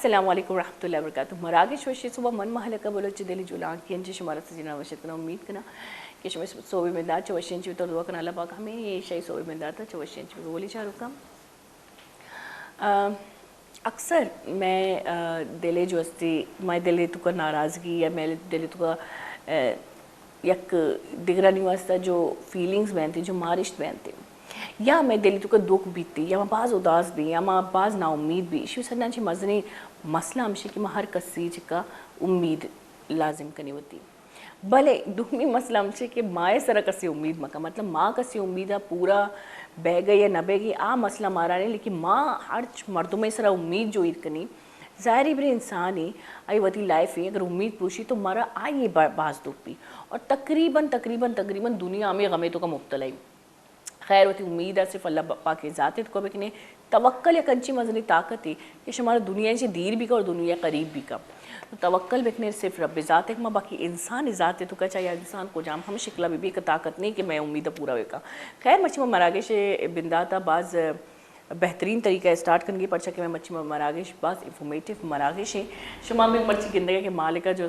अस्सलाम वालेकुम रहमतुल्लाहि व बरकातुहू मराकेश वशी सुबह मन महलका बोलो दिली जुलान की अंजी शुमारा सजना वशतना उम्मीद करना कि शमे सोबे में दार चवशियन ची तो दुआ करना अल्लाह पाक हमें ये शय सोबे में दार था चवशियन ची बोली चारुका अक्सर मैं दिले जो अस्ती मैं दिले तुका नाराज़गी या मैं दिले तुका यक दिगरा निवासता जो फीलिंग्स बनती जो मारिश बनती या मैं दिली तुका दुख बीती या मैं बाज़ उदास भी या मैं बाज़ नाउम्मीद भी शिव सरनाची मजनी मसला हमशे कि मैं हर कसीज का उम्मीद लाजिम करनी होती भले दुखमी मसला हमशे कि माए सरा कसी उम्मीद मका मतलब माँ कसी उम्मीद है पूरा बह गई या न बह गई आ मसला मारा नहीं लेकिन माँ हर मर्दों में सरा उम्मीद जो इरकनी ज़ाहिर बरे इंसान ही आई वती लाइफ है अगर उम्मीद पूछी तो मारा आई ये बाज़ दुख भी और तकरीबन दुनिया में गमे तो का मुब्तला ही खैर होती उम्मीद है सिर्फ अल्लाह पाक की ज़ात को बिकने तवक्कल या कंची मजनी ताकत है कि हमारा दुनिया से दीर भी का और दुनिया करीब भी का तो तवक्कल बिकने सिर्फ रब ज़ात एक बाकी इंसान ज़ात है तो क्या चाहिए इंसान को जाम हम शिकला भी एक ताकत नहीं कि मैं उम्मीद पूरा हुआ खैर मच्छी में मरागेश बिंदाता बाज़ बेहतरीन तरीका स्टार्ट करने पड़ कि मैं मच्छी में मरागेश बाज़ इंफॉर्मेटिव मरागेश है शुमा में मर्ची गिंदगी के मालिका जो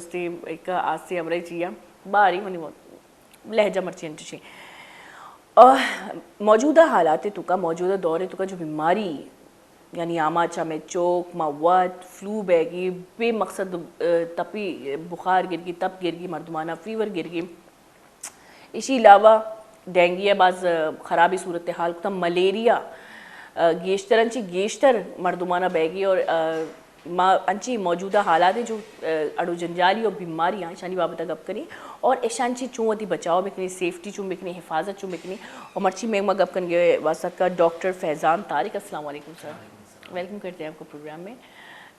एक आज से अमरे चिया बारी मनी लहजा मर्ची अंटी और मौजूदा हालात तुका मौजूदा दौर तुका जो बीमारी यानी आमाचा में चोक मवत फ्लू बैगी बेमकसद तपी बुखार गिर गई तप गिर गई मर्दमाना फीवर गिर गई इसी अलावा डेंगू बाज़ ख़राबी सूरत हाल तब मलेरिया गेश्तरंची गेश्तर मर्दमाना बैगी और अंची मौजूदा हालात जो अड़ो जंजाली और बीमारियाँ शानी बाबत गप करी और ऐशांची चूँ अति बचाव बिकनी सेफ्टी चूँ बिकनी हिफाजत चूँ बिकनी और मर्ची में गप कर गए वास्ता का डॉक्टर फैज़ान तारिक अस्सलाम वालेकुम सर वेलकम करते हैं आपको प्रोग्राम में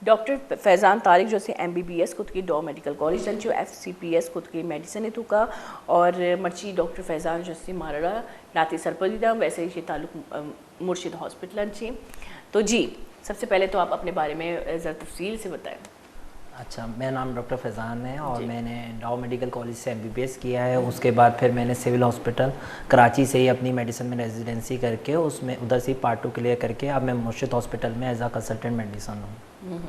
डॉक्टर फैज़ान तारिक जो से MBBS खुद की डॉ मेडिकल कॉलेज जो FCPS खुद की मेडिसिन है तुका और मर्ची डॉक्टर फैज़ान जो से मारा नाती सरपदीदा वैसे ही ताल्लुक मुर्शिद हॉस्पिटल छी तो जी सबसे पहले तो आप अपने बारे में ज़रा तफसील से बताएं। अच्छा मेरा नाम डॉक्टर फैज़ान है और मैंने डॉ मेडिकल कॉलेज से MBBS किया है उसके बाद फिर मैंने सिविल हॉस्पिटल कराची से ही अपनी मेडिसिन में रेजिडेंसी करके उसमें उधर से पार्ट 2 क्लियर करके अब मैं मुर्शिद हॉस्पिटल में एज आ कंसल्टेंट मेडिसिन हूँ।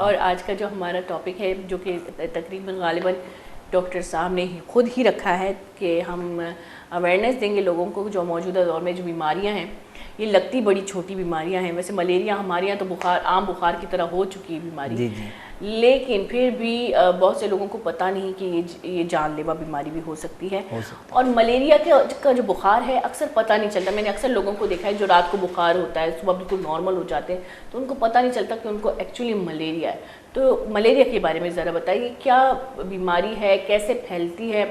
और आज का जो हमारा टॉपिक है जो कि तकरीबन गालिबन डॉक्टर साहब ने खुद ही रखा है कि हम अवेयरनेस देंगे लोगों को जो मौजूदा दौर में जो बीमारियां हैं ये लगती बड़ी छोटी बीमारियां हैं वैसे मलेरिया हमारे यहाँ तो बुखार आम बुखार की तरह हो चुकी है बीमारी जी जी लेकिन फिर भी बहुत से लोगों को पता नहीं कि ये जानलेवा बीमारी भी हो सकती है और मलेरिया का जो बुखार है अक्सर पता नहीं चलता मैंने अक्सर लोगों को देखा है जो रात को बुखार होता है सुबह बिल्कुल नॉर्मल हो जाते हैं तो उनको पता नहीं चलता कि उनको एक्चुअली मलेरिया है तो मलेरिया के बारे में ज़रा बताइए क्या बीमारी है कैसे फैलती है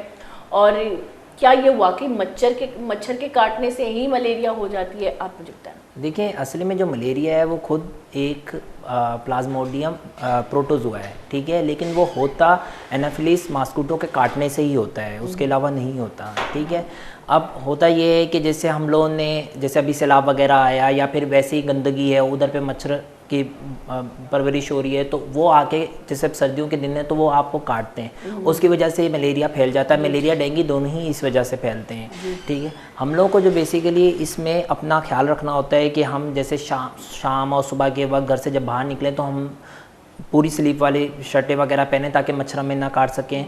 और क्या ये वाकई मच्छर के काटने से ही मलेरिया हो जाती है आप मुझे बताएं। देखिए असली में जो मलेरिया है वो खुद एक प्लाज्मोडियम प्रोटोजोआ है ठीक है लेकिन वो होता एनाफिलिस मस्कीटो के काटने से ही होता है उसके अलावा नहीं होता ठीक है। अब होता ये है कि जैसे हम लोगों ने जैसे अभी सैलाब वगैरह आया या फिर वैसे ही गंदगी है उधर पे मच्छर की परवरिश हो रही है तो वो आके जैसे सर्दियों के दिन है तो वो आपको काटते हैं उसकी वजह से मलेरिया फैल जाता है मलेरिया डेंगू दोनों ही इस वजह से फैलते हैं ठीक है। हम लोगों को जो बेसिकली इसमें अपना ख्याल रखना होता है कि हम जैसे शाम और सुबह के वक्त घर से जब बाहर निकलें तो हम पूरी स्लीप वाली शर्टें वगैरह पहने ताकि मच्छर हमें ना काट सकें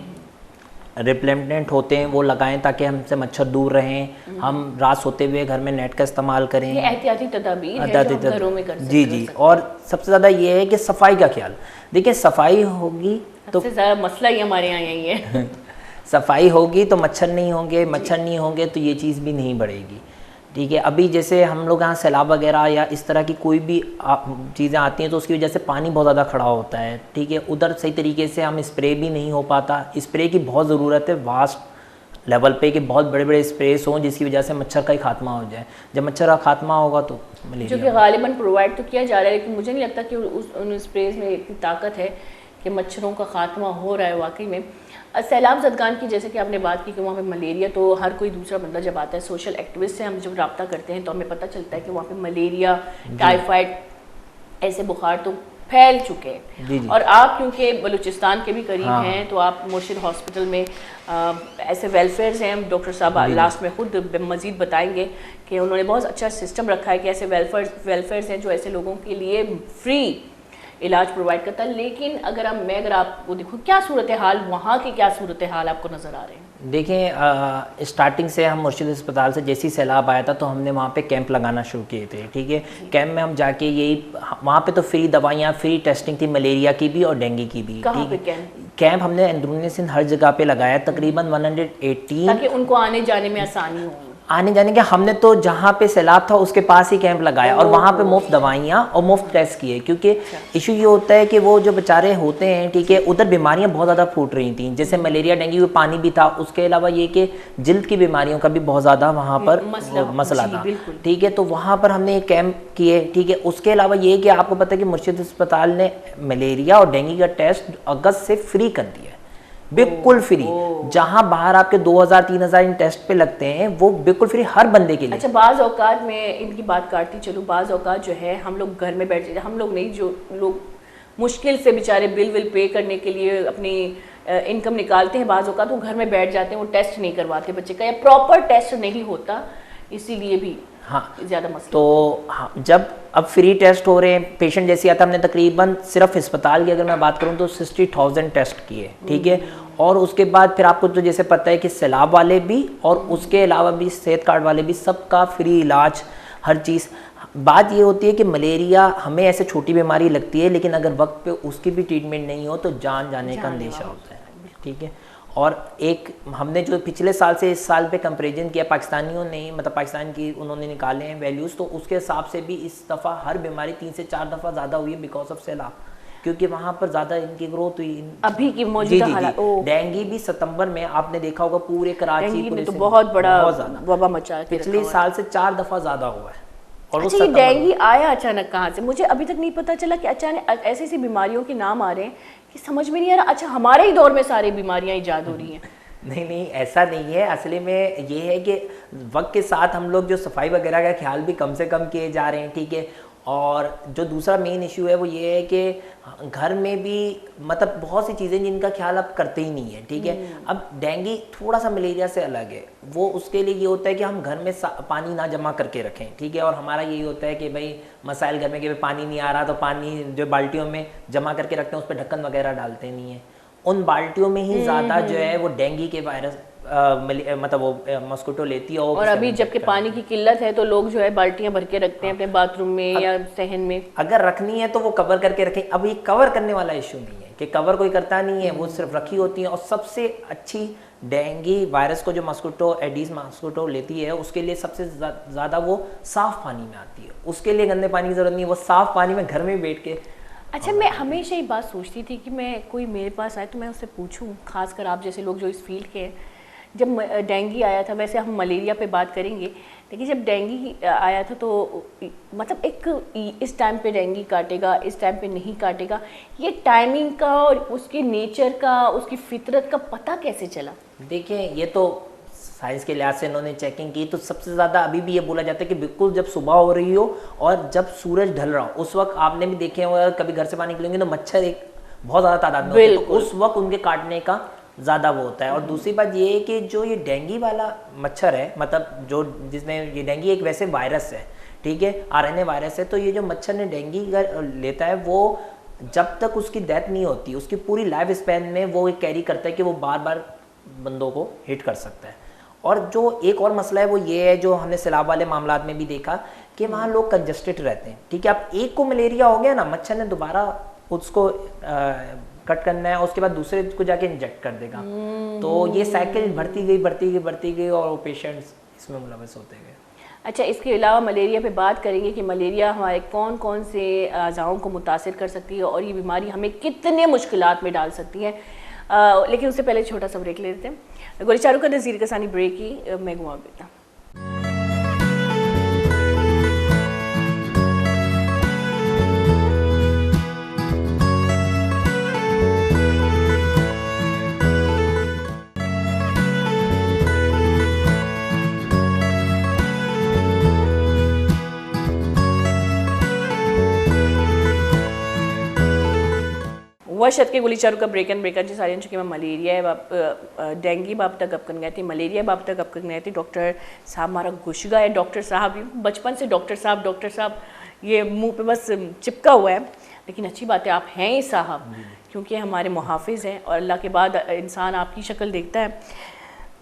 रिप्लेंटेंट होते हैं वो लगाएं ताकि हमसे मच्छर दूर रहें हम रात सोते हुए घर में नेट का इस्तेमाल करें ये एहतियाती तदाबीर है जो हम घरों में कर सकते जी जी और सबसे ज़्यादा ये है कि सफाई का ख्याल देखिए सफाई होगी तो ज़्यादा मसला ही हमारे यहाँ यही है सफाई होगी तो मच्छर नहीं होंगे तो ये चीज़ भी नहीं बढ़ेगी ठीक है। अभी जैसे हम लोग यहाँ सैलाब वगैरह या इस तरह की कोई भी चीज़ें आती हैं तो उसकी वजह से पानी बहुत ज़्यादा खड़ा होता है ठीक है उधर सही तरीके से हम स्प्रे भी नहीं हो पाता स्प्रे की बहुत ज़रूरत है वास्ट लेवल पे कि बहुत बड़े बड़े स्प्रेस हों जिसकी वजह से मच्छर का ही खात्मा हो जाए जब मच्छर का खात्मा होगा तो जो कि गालिबन प्रोवाइड तो किया जा रहा है लेकिन मुझे नहीं लगता कि उन स्प्रेज में इतनी ताकत है कि मच्छरों का खात्मा हो रहा है वाकई में। सैलाब ज़दगान की जैसे कि आपने बात की कि वहाँ पे मलेरिया तो हर कोई दूसरा बंदा जब आता है सोशल एक्टिविस्ट से हम जब रब्ता करते हैं तो हमें पता चलता है कि वहाँ पे मलेरिया टाइफाइड ऐसे बुखार तो फैल चुके हैं और आप क्योंकि बलूचिस्तान के भी करीब हैं तो आप मुर्शिद हॉस्पिटल में ऐसे वेलफेयर्स हैं डॉक्टर साहब लास्ट में खुद मज़ीद बताएंगे कि उन्होंने बहुत अच्छा सिस्टम रखा है कि ऐसे वेलफेयर्स हैं जो ऐसे लोगों के लिए फ्री इलाज प्रोवाइड करता है। लेकिन अगर आपको देखूँ, क्या सूरत हाल वहाँ की, क्या सूरत हाल आपको नज़र आ रहे हैं? देखें, स्टार्टिंग से हम मुर्शिद अस्पताल से जैसी सैलाब आया था तो हमने वहाँ पे कैंप लगाना शुरू किए थे, ठीक है। कैंप में हम जाके यही, वहाँ पे तो फ्री दवाइयाँ, फ्री टेस्टिंग थी, मलेरिया की भी और डेंगू की भी। कहाँ पे कैंप हमने अंदरूनी सिंध हर जगह पे लगाया, तकरीबन 118, ताकि उनको आने जाने में आसानी हो। आने जाने के हमने तो जहाँ पे सैलाब था उसके पास ही कैंप लगाया और वहाँ पे मुफ्त दवाइयाँ और मुफ्त टेस्ट किए, क्योंकि इशू ये होता है कि वो जो बेचारे होते हैं, ठीक है, उधर बीमारियाँ बहुत ज़्यादा फूट रही थी, जैसे मलेरिया, डेंगू, पानी भी था, उसके अलावा ये कि जिल्द की बीमारियों का भी बहुत ज़्यादा वहाँ पर मसला था, ठीक है। तो वहाँ पर हमने एक कैंप किए, ठीक है। उसके अलावा ये कि आपको पता है कि मुर्शिद अस्पताल ने मलेरिया और डेंगू का टेस्ट अगस्त से फ्री कर दिया, बिल्कुल फ्री। जहां बाहर आपके 2000-3000 इन टेस्ट पे लगते हैं, वो बिल्कुल फ्री हर बंदे के लिए। अच्छा, बाज़ औकात में इनकी बात काटती चलो, बाज़ औकात जो है हम लोग घर में बैठ जाते, हम लोग नहीं, जो लोग मुश्किल से बेचारे बिल पे करने के लिए अपनी इनकम निकालते हैं, बाज़ औकात वो घर में बैठ जाते हैं, वो टेस्ट नहीं करवाते बच्चे का, या प्रॉपर टेस्ट नहीं होता, इसीलिए भी ज़्यादा मसला। तो हाँ, जब अब फ्री टेस्ट हो रहे हैं, पेशेंट जैसे आता, हमने तकरीबन सिर्फ अस्पताल की अगर मैं बात करूं तो 60,000 टेस्ट किए, ठीक है। और उसके बाद फिर आपको तो जैसे पता है कि सैलाब वाले भी और उसके अलावा भी सेहत कार्ड वाले भी, सबका फ्री इलाज, हर चीज़। बात ये होती है कि मलेरिया हमें ऐसे छोटी बीमारी लगती है, लेकिन अगर वक्त पे उसकी भी ट्रीटमेंट नहीं हो तो जान जाने का अंदेशा होता है, ठीक है। और एक हमने जो पिछले साल से इस साल पे कंपैरिजन किया, पाकिस्तानियों ने, मतलब पाकिस्तान की उन्होंने निकाले हैं वैल्यूज़, तो उसके हिसाब से भी इस दफ़ा हर बीमारी 3 से 4 दफ़ा ज़्यादा हुई है बिकॉज ऑफ सैलाब, क्योंकि वहाँ पर ज़्यादा इनकी ग्रोथ हुई। अभी की मौजूदा हालत, डेंगू भी सितंबर में आपने देखा होगा पूरे कराची में तो बहुत बड़ा वबा मचा है, पिछले साल से 4 दफ़ा ज़्यादा हुआ है। और अच्छा, ये डेंगू आया अचानक कहाँ से? मुझे अभी तक नहीं पता चला कि अचानक ऐसी ऐसी बीमारियों के नाम आ रहे हैं कि समझ में नहीं आ रहा। अच्छा, हमारे ही दौर में सारी बीमारियां ईजाद हो रही हैं? नहीं, ऐसा नहीं है। असली में ये है कि वक्त के साथ हम लोग जो सफाई वगैरह का ख्याल भी कम से कम किए जा रहे हैं, ठीक है। और जो दूसरा मेन इशू है वो ये है कि घर में भी मतलब बहुत सी चीज़ें जिनका ख्याल आप करते ही नहीं है, ठीक है। अब डेंगू थोड़ा सा मलेरिया से अलग है, वो उसके लिए ये होता है कि हम घर में पानी ना जमा करके रखें, ठीक है। और हमारा यही होता है कि भाई मसाइल घर में कि पानी नहीं आ रहा तो पानी जो बाल्टियों में जमा करके रखते हैं उस पर ढक्कन वगैरह डालते नहीं है, उन बाल्टियों में ही ज़्यादा जो है वो डेंगू के वायरस मतलब वो मस्किटो लेती है। और अभी जबकि पानी की किल्लत है तो लोग जो है बाल्टियां भर के रखते हैं अपने बाथरूम में या सहन में। अगर रखनी है तो वो कवर करके रखें। अब ये कवर करने वाला इशू नहीं है कि कवर कोई करता नहीं है, वो सिर्फ रखी होती है। और सबसे अच्छी डेंगू वायरस को जो मस्किटो एडीज मस्किटो लेती है उसके लिए सबसे ज़्यादा वो साफ़ पानी में आती है, उसके लिए गंदे पानी की ज़रूरत नहीं है, वो साफ़ पानी में घर में बैठ के। अच्छा, मैं हमेशा ये बात सोचती थी कि मैं कोई मेरे पास आए तो मैं उससे पूछूं, खासकर आप जैसे लोग जो इस फील्ड के हैं, जब डेंगू आया था, वैसे हम मलेरिया पे बात करेंगे, लेकिन जब डेंगू आया था तो मतलब एक इस टाइम पे डेंगू काटेगा, इस टाइम पे नहीं काटेगा, ये टाइमिंग का और उसके नेचर का, उसकी फितरत का पता कैसे चला? देखिए, ये तो साइंस के लिहाज से इन्होंने चेकिंग की तो सबसे ज़्यादा अभी भी ये बोला जाता है कि बिल्कुल जब सुबह हो रही हो और जब सूरज ढल रहा हो उस वक्त आपने भी देखे होंगे, कभी घर से बाहर निकलेंगे तो मच्छर एक बहुत ज़्यादा तादाद में होते हैं, तो उस वक्त उनके काटने का ज़्यादा वो होता है। और दूसरी बात ये है कि जो ये डेंगू वाला मच्छर है, मतलब जो जिसने ये डेंगू एक वैसे वायरस है, ठीक है, आरएनए वायरस है, तो ये जो मच्छर ने डेंगू लेता है वो जब तक उसकी डेथ नहीं होती उसकी पूरी लाइफ स्पैन में वो कैरी करता है कि वो बार बार बंदों को हिट कर सकता है। और जो एक और मसला है वो ये है जो हमने सैलाब वाले मामला में भी देखा कि वहाँ लोग कंजस्टेड रहते हैं, ठीक है। अब एक को मलेरिया हो गया ना, मच्छर ने दोबारा उसको कट करना है, उसके बाद दूसरे को जाके इंजेक्ट कर देगा, तो ये साइकिल बढ़ती गई और वो पेशेंट्स इसमें मुलविस होते गए। अच्छा, इसके अलावा मलेरिया पे बात करेंगे कि मलेरिया हमारे कौन कौन से अज़ाओं को मुतासिर कर सकती है और ये बीमारी हमें कितने मुश्किलात में डाल सकती है। लेकिन उससे पहले छोटा सा ब्रेक ले लेते हैं। गोली चारू का नज़ीर कसानी ब्रेक की मैं घुमा बेटा। वशत के गुली चारू का ब्रेकर जी सारे चुके में मलेरिया है, डेंगू बाप तक गप कर गए थे, मलेरिया बाप तक गप कर गए थे। डॉक्टर साहब हमारा गुशगा है, डॉक्टर साहब बचपन से डॉक्टर साहब ये मुंह पे बस चिपका हुआ है। लेकिन अच्छी बात है आप हैं ही साहब, क्योंकि हमारे मुहाफिज हैं और अल्लाह के बाद इंसान आपकी शक्ल देखता है।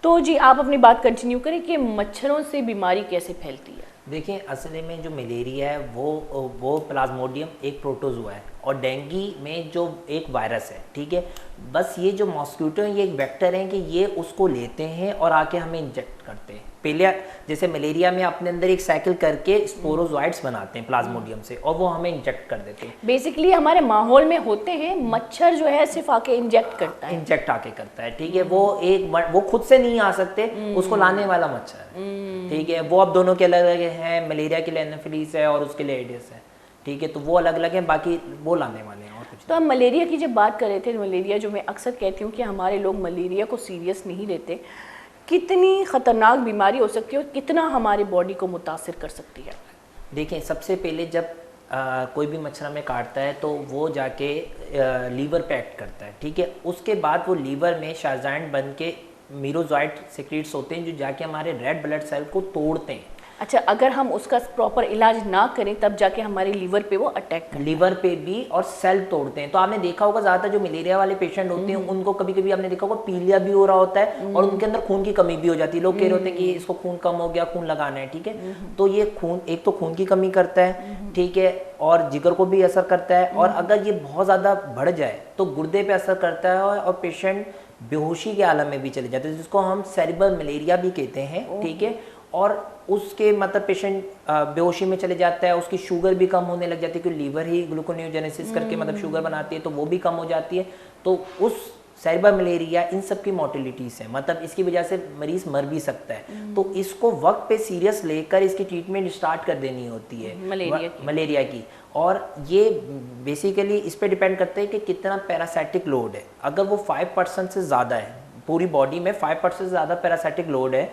तो जी आप अपनी बात कंटिन्यू करें कि मच्छरों से बीमारी कैसे फैलती है। देखिए असल में जो मलेरिया है वो प्लाज्मोडियम एक प्रोटोजोआ है, और डेंगू में जो एक वायरस है, ठीक है। बस ये जो मॉस्किटो है ये एक वेक्टर है कि ये उसको लेते हैं और आके हमें इंजेक्ट करते हैं। पहले जैसे मलेरिया में अपने अंदर एक साइकिल करके स्पोरोजोइड्स बनाते हैं प्लाज्मोडियम से, और वो हमें इंजेक्ट कर देते हैं। बेसिकली हमारे माहौल में होते हैं, मच्छर जो है सिर्फ आके इंजेक्ट करता है, इंजेक्ट आके करता है, ठीक है। वो खुद से नहीं आ सकते, उसको लाने वाला मच्छर है, ठीक है। वो अब दोनों के अलग अलग हैं, मलेरिया के लिए एनाफिलीज है और उसके लिए एडिस है, ठीक है। तो वो अलग अलग हैं, बाकी वो लाने वाले हैं और कुछ। तो हम मलेरिया की जब बात कर रहे थे, मलेरिया जो मैं अक्सर कहती हूँ कि हमारे लोग मलेरिया को सीरियस नहीं लेते, कितनी ख़तरनाक बीमारी हो सकती है और कितना हमारी बॉडी को मुतासिर कर सकती है। देखिए सबसे पहले जब कोई भी मच्छर हमें काटता है तो वो जाके लीवर पे एक्ट करता है, ठीक है। उसके बाद वो लीवर में शाजाइंट बन के मीरोजॉइट सिक्रीट्स होते हैं जो जाके हमारे रेड ब्लड सेल को तोड़ते हैं। अच्छा, अगर हम उसका प्रॉपर इलाज ना करें तब जाके हमारे लीवर पे वो अटैक करते हैं। लीवर पे भी और सेल तोड़ते हैं। तो आपने देखा होगा ज़्यादातर जो मलेरिया वाले पेशेंट होते हैं उनको कभी कभी आपने देखा होगा पीलिया भी हो रहा होता है और उनके अंदर खून की कमी भी हो जाती है। लोग कह रहे होते हैं कि इसको खून कम हो गया, खून लगाना है, ठीक है। तो ये खून एक तो खून की कमी करता है, ठीक है, और जिगर को भी असर करता है, और अगर ये बहुत ज़्यादा बढ़ जाए तो गुर्दे पे असर करता है और पेशेंट बेहोशी के आलम में भी चले जाते हैं, जिसको हम सेरिब्रल मलेरिया भी कहते हैं, ठीक है। और उसके मतलब पेशेंट बेहोशी में चले जाता है, उसकी शुगर भी कम होने लग जाती है क्योंकि लीवर ही ग्लूकोनियोजेनेसिस करके मतलब शुगर बनाती है, तो वो भी कम हो जाती है। तो उस सेरिब्रल मलेरिया इन सब की मोर्टेलिटीज़ है, मतलब इसकी वजह से मरीज मर भी सकता है। तो इसको वक्त पे सीरियस लेकर इसकी ट्रीटमेंट स्टार्ट कर देनी होती है मलेरिया की। और ये बेसिकली इस पे डिपेंड करता है कि कितना पैरासाइटिक लोड है। अगर वो 5% से ज़्यादा है, पूरी बॉडी में 5% से ज़्यादा पैरासाइटिक लोड है,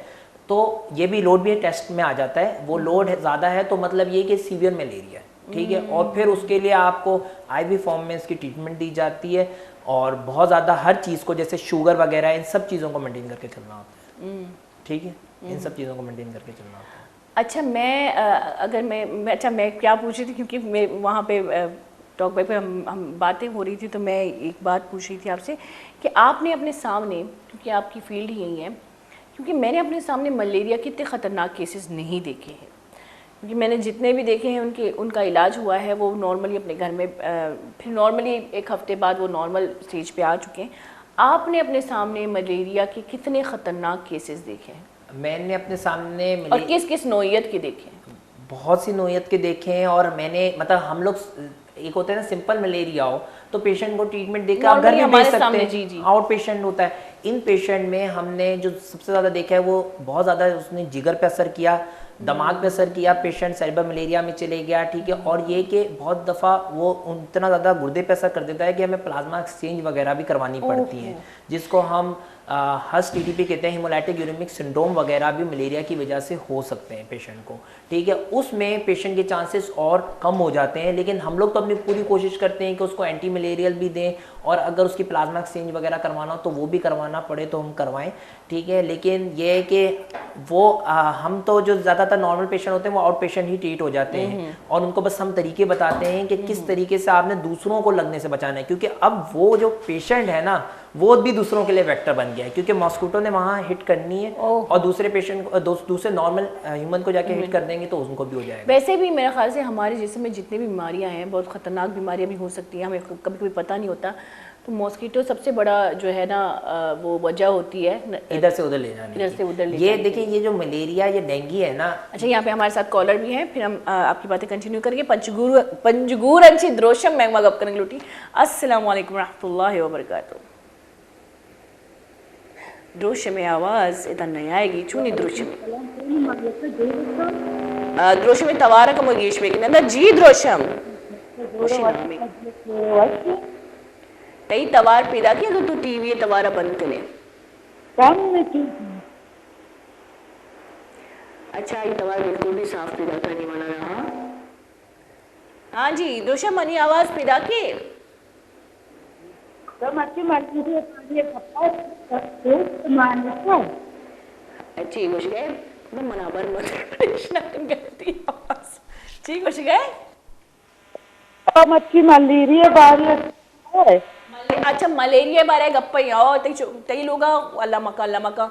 तो ये भी लोड भी टेस्ट में आ जाता है। वो लोड ज़्यादा है तो मतलब ये कि सीवियर मलेरिया, ठीक है। और फिर उसके लिए आपको आईवी फॉर्म में इसकी ट्रीटमेंट दी जाती है, और बहुत ज़्यादा हर चीज़ को जैसे शुगर वगैरह इन सब चीज़ों को मेंटेन करके चलना होता है, ठीक है। इन सब चीज़ों को मेंटेन करके चलना होता है। अच्छा, मैं क्या पूछ रही थी, क्योंकि मैं वहाँ पे टॉक बैक पे हम बातें हो रही थी, तो मैं एक बात पूछ रही थी आपसे कि आपने अपने सामने, क्योंकि आपकी फील्ड ही यही है, क्योंकि मैंने अपने सामने मलेरिया के इतने ख़तरनाक केसेस नहीं देखे हैं, क्योंकि मैंने जितने भी देखे हैं उनका इलाज हुआ है, वो नॉर्मली अपने घर में फिर नॉर्मली एक हफ्ते बाद वो नॉर्मल स्टेज पे आ चुके हैं। आपने अपने सामने मलेरिया के कितने ख़तरनाक केसेस देखे हैं? मैंने अपने सामने और किस किस नौइयत के देखे हैं? बहुत सी नौइयत के देखे हैं। और मैंने मतलब हम लोग एक होता है ना सिंपल मलेरिया हो तो पेशेंट को ट्रीटमेंट देकर आप घर में भेज सकते हैं, आउट पेशेंट होता है। इन पेशेंट में हमने जो सबसे ज़्यादा देखा है वो बहुत ज़्यादा उसने जिगर पे असर किया, दिमाग पे असर किया, पेशेंट सेरिब्रल मलेरिया में चले गया, ठीक है। और ये कि बहुत दफ़ा वो इतना ज़्यादा गुर्दे पे असर कर देता है कि हमें प्लाज्मा एक्सचेंज वगैरह भी करवानी पड़ती है, जिसको हम हस टीटीपी कहते हैं। हिमोलाइटिक यूरेमिक सिंड्रोम वगैरह भी मलेरिया की वजह से हो सकते हैं पेशेंट को, ठीक है। उसमें पेशेंट के चांसेस और कम हो जाते हैं, लेकिन हम लोग तो अपनी पूरी कोशिश करते हैं कि उसको एंटी मलेरियल भी दें, और अगर उसकी प्लाज्मा एक्सचेंज वगैरह करवाना हो तो वो भी करवाना पड़े तो हम करवाएं, ठीक है। लेकिन ये है कि वो हम तो जो ज़्यादातर नॉर्मल पेशेंट होते हैं वो आउट पेशेंट ही ट्रीट हो जाते हैं, और उनको बस हम तरीके बताते हैं कि किस तरीके से आपने दूसरों को लगने से बचाना है, क्योंकि अब वो जो पेशेंट है ना वो भी दूसरों के लिए वेक्टर बन गया है, क्योंकि मॉस्किटो ने वहाँ हिट करनी है और दूसरे पेशेंट को दूसरे नॉर्मल ह्यूमन को जाके हिट कर देंगे तो उनको भी हो जाएगा। वैसे भी मेरे ख्याल से हमारे जिस्म में जितनी भी बीमारियां हैं, बहुत ख़तरनाक बीमारियां भी हो सकती हैं, हमें कभी कभी पता नहीं होता। तो मॉस्किटो सबसे बड़ा जो है ना वो वजह होती है इधर से उधर ले जाने, इधर से उधर ले ये देखिए ये जो मलेरिया ये डेंगू है ना। अच्छा, यहाँ पे हमारे साथ कॉलर भी हैं, फिर हम आपकी बातें कंटिन्यू करेंगे। पंजगूर अंशी द्रोशम मैं गप करेंगे लुटी। अस्सलाम वालेकुम रहमतुल्लाहि व बरकातहू। द्रोशम में आवाज़ इतना नहीं आएगी चुनी द्रोशम द्रोशम तवारक मुगीश में नंदा जी द्रोशम तई तवार पैदा किया तो तू टीवी तवारा बंद करे। अच्छा, ये तवार बिल्कुल भी साफ पैदा करने वाला रहा। हाँ जी द्रोशम मनी आवाज़ पैदा की अच्छी घुस गए तो मनाबर मत ठीक घुस गए। और मच्छी मलेरिया बारी है। अच्छा मलेरिया बारे गप्पा याओ तई लोग अल्लाह मका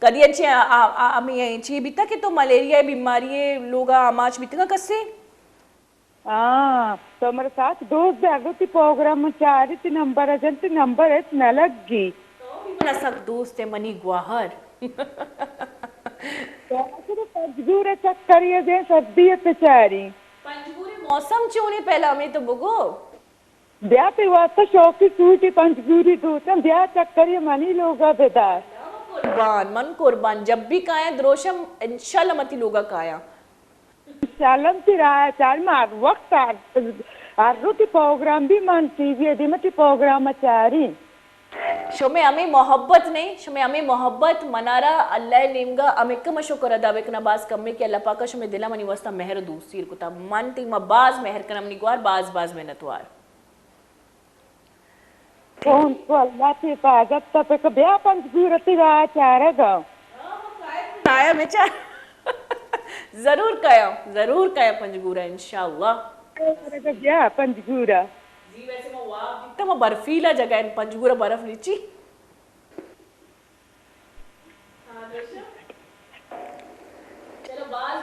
कधी यांची आम्ही यांची बिता की तो मलेरिया बीमारी लोग आमाच बितगा कसे हाँ तो मेरे साथ दोस्त जागृति प्रोग्राम में 4 नंबर अजंत नंबर है न लगी नसक दोस्त है मनी ग्वाहर तो पंजगूर चक्कर ये दे सर्दी है बेचारी पंजगूरे मौसम चोने पहला में तो बुगो ब्याह पे वास्ता शौकी सूटी पंजगूरी दूसरा ब्याह चक्कर ये मनी लोगा बेदार कुर्बान मन कुर्बान जब भी काया द्रोशम इंशाल्लाह मती लोगा काया शालम तिराया चार मार वक्त आरुति प्रोग्राम भी मन टीवी दिमती प्रोग्राम चारी शमे हमें मोहब्बत नहीं शमे हमें मोहब्बत मनारा अल्लाह नेमगा अमेक शुक्र अदा बेकना बाज कम्मे के अल्लाह पाक शमे दिला मनी वस्ता मेहर दूसरी कुता मन ती बाज मेहर करम निगवार बाज बाज मेहनतवार कौन को अल्लाह की हिफाजत तब एक ब्याह पंजगूरती रहा चारे गाँव आया बेचार जरूर कया पंजगूरा इंशाल्लाह ब्याह पंजगूरा जी वैसे मैं वाह दिखता मैं बर्फीला जगह है पंजगूरा बर्फ नीची चलो बार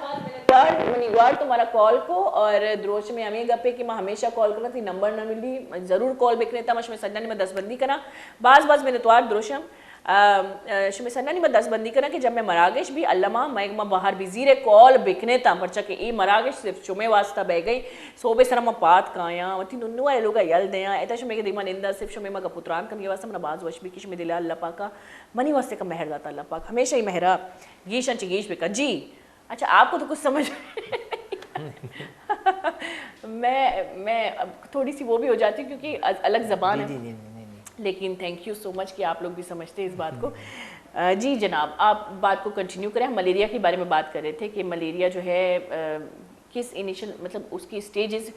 मनीवार तुम्हारा कॉल को और द्रोश में हमें गपे कि मैं हमेशा कॉल करना थी नंबर न मिली जरूर कॉल बेकने था मैं सन्ना में 10 बंदी करा बाज मैंने त्वार द्रोशम शुमे सन्ना में 10 बंदी करा कि जब मैं मरागेश भी अल्लामा मैं बाहर बिजी रे कॉल बिकने था परचा के ए मरागेश सिर्फ शुमे वास्ता बह गई सोबे सर मैं पात काया मती नुन्नु वाले लोग यल दया एता शुमे के दिमा निंदा सिर्फ शुमे मगा पुत्रान कम ये वास्ता मना बाज वश भी कि शुमे दिला अल्लाह पाक का मनी वास्ते का मेहर दाता अल्लाह पाक हमेशा ही मेहरा गीशन चिगीश बेका जी अच्छा आपको तो कुछ समझ मैं थोड़ी सी वो भी हो जाती हूँ क्योंकि अलग जबान है लेकिन थैंक यू सो मच कि आप लोग भी समझते हैं इस बात को जी जनाब आप बात को कंटिन्यू करें हम मलेरिया के बारे में बात कर रहे थे कि मलेरिया जो है किस इनिशियल मतलब उसकी स्टेजेस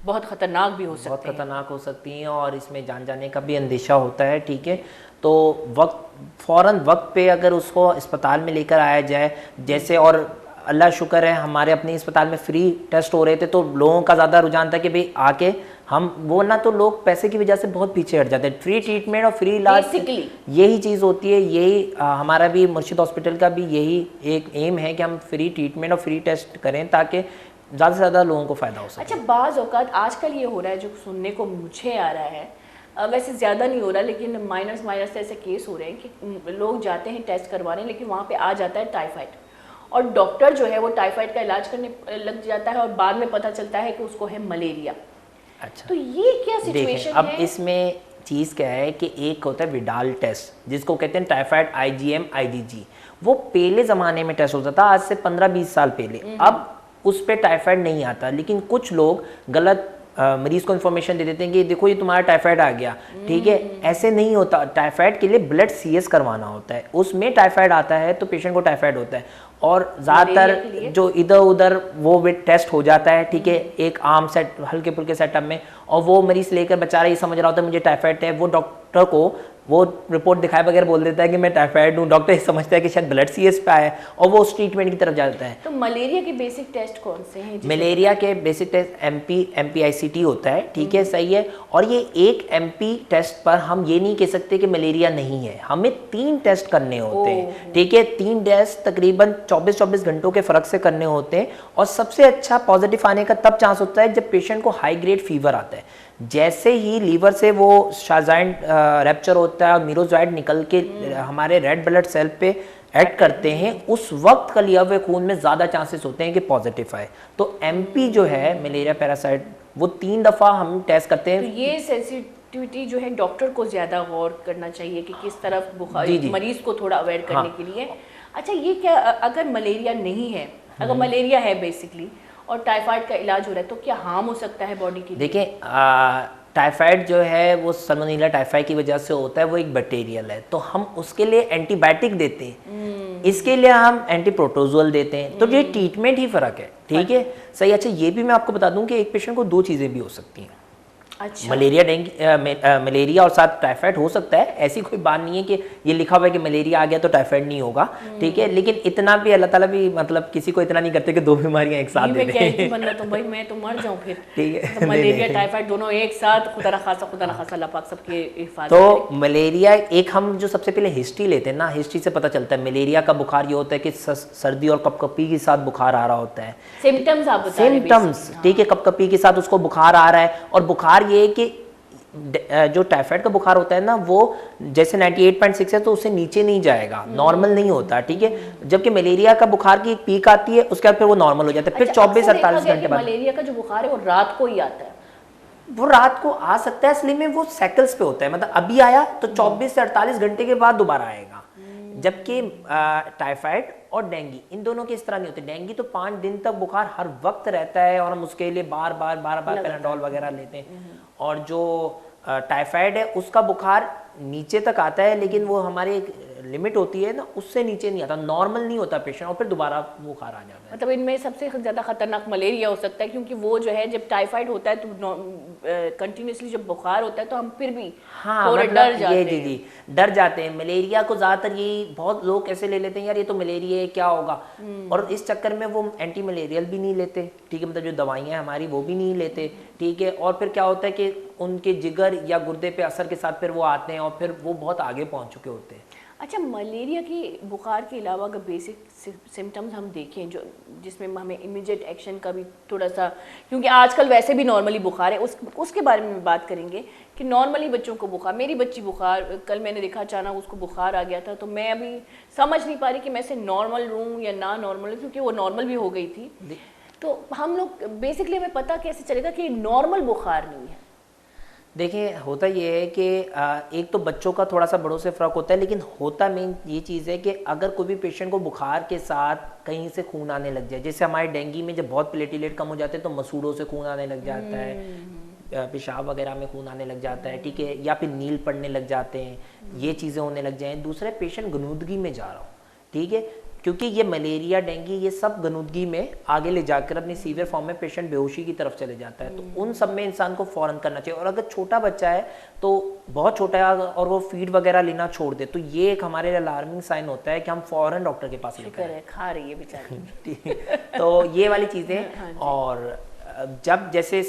बहुत ख़तरनाक भी हो सकती हैं बहुत ख़तरनाक हो सकती हैं और इसमें जान जाने का भी अंदेशा होता है ठीक है तो फ़ौरन वक्त पे अगर उसको अस्पताल में लेकर आया जाए जैसे और अल्लाह शुक्र है हमारे अपने अस्पताल में फ्री टेस्ट हो रहे थे तो लोगों का ज़्यादा रुझान था कि भाई आके हम वो ना तो लोग पैसे की वजह से बहुत पीछे हट जाते हैं फ्री ट्रीटमेंट और फ्री इलाज यही चीज़ होती है यही हमारा भी मुर्शिद हॉस्पिटल का भी यही एक एम है कि हम फ्री ट्रीटमेंट और फ्री टेस्ट करें ताकि ज़्यादा से ज़्यादा लोगों को फ़ायदा हो सके। अच्छा बाज़ औक़ात आजकल ये हो रहा है जो सुनने को मुझे आ रहा है वैसे ज़्यादा नहीं हो रहा लेकिन माइनस ऐसे केस हो रहे हैं कि लोग जाते हैं टेस्ट करवाने लेकिन वहाँ पे आ जाता है टाइफाइड और डॉक्टर जो है वो टाइफाइड का इलाज करने लग जाता है और बाद में पता चलता है कि उसको है मलेरिया। अच्छा तो ये क्या सिचुएशन है? अब इसमें चीज़ क्या है कि एक होता है विडाल टेस्ट जिसको कहते हैं टाइफाइड IgM IgG वो पहले ज़माने में टेस्ट होता था आज से 15-20 साल पहले अब उस पर टाइफाइड नहीं आता लेकिन कुछ लोग गलत मरीज को इन्फॉर्मेशन दे देते हैं कि देखो ये तुम्हारा टाइफाइड आ गया ठीक है ऐसे नहीं होता टाइफाइड के लिए ब्लड CS करवाना होता है उसमें टाइफाइड आता है तो पेशेंट को टाइफाइड होता है और ज़्यादातर जो इधर उधर वो टेस्ट हो जाता है ठीक है एक आम सेट हल्के फुल्के सेटअप में और वो मरीज लेकर बेचारा ये समझ रहा होता है मुझे टाइफाइड है वो डॉक्टर को वो रिपोर्ट दिखाए बगैर बोल देता है कि मैं टाइफाइड हूँ डॉक्टर समझता है कि शायद ब्लड CS पे आया है और वो उस ट्रीटमेंट की तरफ जाता है। तो मलेरिया के बेसिक टेस्ट कौन से हैं? मलेरिया के बेसिक टेस्ट MPICT होता है ठीक है सही है और ये एक MP टेस्ट पर हम ये नहीं कह सकते कि मलेरिया नहीं है हमें 3 टेस्ट करने होते हैं ठीक है 3 टेस्ट तकरीबन 24 घंटों के फ़र्क से करने होते हैं और सबसे अच्छा पॉजिटिव आने का तब चांस होता है जब पेशेंट को हाई ग्रेड फीवर आता है जैसे ही लीवर से वो शाजाइन रैप्चर होता है और मीरोजॉइड निकल के हमारे रेड ब्लड सेल पे ऐड करते हैं उस वक्त का लिया हुए खून में ज़्यादा चांसेस होते हैं कि पॉजिटिव आए तो MP जो है मलेरिया पैरासाइट वो 3 दफ़ा हम टेस्ट करते हैं। तो ये सेंसिटिविटी जो है डॉक्टर को ज़्यादा गौर करना चाहिए कि किस तरफ मरीज को थोड़ा अवॉइड करने के लिए। अच्छा ये क्या अगर मलेरिया नहीं है अगर मलेरिया है बेसिकली और टाइफाइड का इलाज हो रहा है तो क्या हार्म हो सकता है बॉडी के लिए? देखिए टाइफाइड जो है वो सल्मोनेला टाइफाइड की वजह से होता है वो एक बैक्टीरियल है तो हम उसके लिए एंटीबायोटिक देते हैं इसके लिए हम एंटीप्रोटोजोल देते हैं तो ये ट्रीटमेंट ही फ़र्क है ठीक है सही। अच्छा ये भी मैं आपको बता दूं कि एक पेशेंट को 2 चीज़ें भी हो सकती हैं अच्छा। मलेरिया मलेरिया और साथ टाइफाइड हो सकता है, ऐसी कोई बात नहीं है कि ये लिखा हुआ है कि मलेरिया आ गया तो टाइफाइड नहीं होगा, ठीक है। लेकिन इतना भी अल्लाह ताला भी मतलब किसी को इतना नहीं करते कि दो बीमारियां एक साथ दे दें। बंदा तो भाई मैं तो मर जाऊं फिर, ठीक है। तो मलेरिया टाइफाइड दोनों एक साथ, खुदा ना खासा अल्लाह पाक सबके हिफाजत तो करे। मलेरिया एक हम जो सबसे पहले हिस्ट्री लेते हैं ना, हिस्ट्री से पता चलता है मलेरिया का बुखार ये होता है कि सर्दी और कपकपी के साथ बुखार आ रहा होता है, सिम्टम्स आप बता रहे हैं सिम्टम्स, ठीक है। कपकपी के साथ उसको बुखार आ रहा है, और बुखार ये है कि जो टाइफाइड का बुखार होता है ना वो जैसे 98.6 है तो उससे नीचे नहीं जाएगा, नॉर्मल नहीं होता, ठीक है। जबकि मलेरिया का बुखार की एक पीक आती है, उसके बाद फिर वो नॉर्मल हो जाता है, फिर 24-48 घंटे बाद। मलेरिया का जो बुखार है वो रात को ही आता है, वो रात को आ सकता है, असली में वो साइकिल्स पे होता है, मतलब अभी आया तो 24 से 48 घंटे के बाद दोबारा आएगा। जबकि टाइफाइड और डेंगू इन दोनों की इस तरह नहीं होती। डेंगू तो 5 दिन तक बुखार हर वक्त रहता है और हम उसके लिए बार बार पैराडोल वगैरह लेते हैं। और जो टाइफाइड है उसका बुखार नीचे तक आता है, लेकिन वो हमारी एक लिमिट होती है ना, उससे नीचे नहीं आता, नॉर्मल नहीं होता पेशेंट, और फिर दोबारा बुखार आ जाता है। मतलब इनमें सबसे ज़्यादा खतरनाक मलेरिया हो सकता है, क्योंकि वो जो है जब टाइफाइड होता है तो कंटिन्यूसली जब बुखार होता है तो हम फिर भी थोड़े डर जाते हैं। जी डर जाते हैं। मलेरिया को ज़्यादातर ये बहुत लोग कैसे ले लेते हैं, यार ये तो मलेरिया है क्या होगा, और इस चक्कर में वो एंटी मलेरियल भी नहीं लेते, ठीक है, मतलब जो दवाइयाँ हमारी वो भी नहीं लेते, ठीक है। और फिर क्या होता है कि उनके जिगर या गुर्दे पे असर के साथ फिर वो आते हैं और फिर वो बहुत आगे पहुँच चुके होते हैं। अच्छा, मलेरिया की बुखार के अलावा अगर बेसिक सिम्टम्स हम देखें जो जिसमें हमें इमीडिएट एक्शन का भी थोड़ा सा, क्योंकि आजकल वैसे भी नॉर्मली बुखार है, उसके बारे में बात करेंगे कि नॉर्मली बच्चों को बुखार, मेरी बच्ची बुखार, कल मैंने देखा अचानक उसको बुखार आ गया था, तो मैं अभी समझ नहीं पा रही कि मैं इसे नॉर्मल लूँ या ना नॉर्मल, क्योंकि वो नॉर्मल भी हो गई थी। तो हम लोग बेसिकली हमें पता कैसे चलेगा कि नॉर्मल बुखार नहीं है? देखिए, होता ये है कि एक तो बच्चों का थोड़ा सा बड़ों से फ़र्क होता है, लेकिन होता मेन ये चीज़ है कि अगर कोई भी पेशेंट को बुखार के साथ कहीं से खून आने लग जाए, जैसे हमारे डेंगू में जब बहुत प्लेटलेट कम हो जाते हैं तो मसूड़ों से खून आने लग जाता है, पेशाब वगैरह में खून आने लग जाता है, ठीक है, या फिर नील पड़ने लग जाते हैं, ये चीज़ें होने लग जाएँ। दूसरा, पेशेंट गनूदगी में जा रहा हो, ठीक है, क्योंकि ये मलेरिया डेंगू ये सब गनूदगी में आगे ले जाकर अपनी सीवियर फॉर्म में पेशेंट बेहोशी की तरफ चले जाता है। तो उन सब में इंसान को फ़ौरन करना चाहिए। और अगर छोटा बच्चा है तो बहुत छोटा है और वो फीड वगैरह लेना छोड़ दे, तो ये एक हमारे लिए अलार्मिंग साइन होता है कि हम फ़ौरन डॉक्टर के पास लेकर आए। खा रही है बेचारी। तो ये वाली चीज़ें। और जब जैसे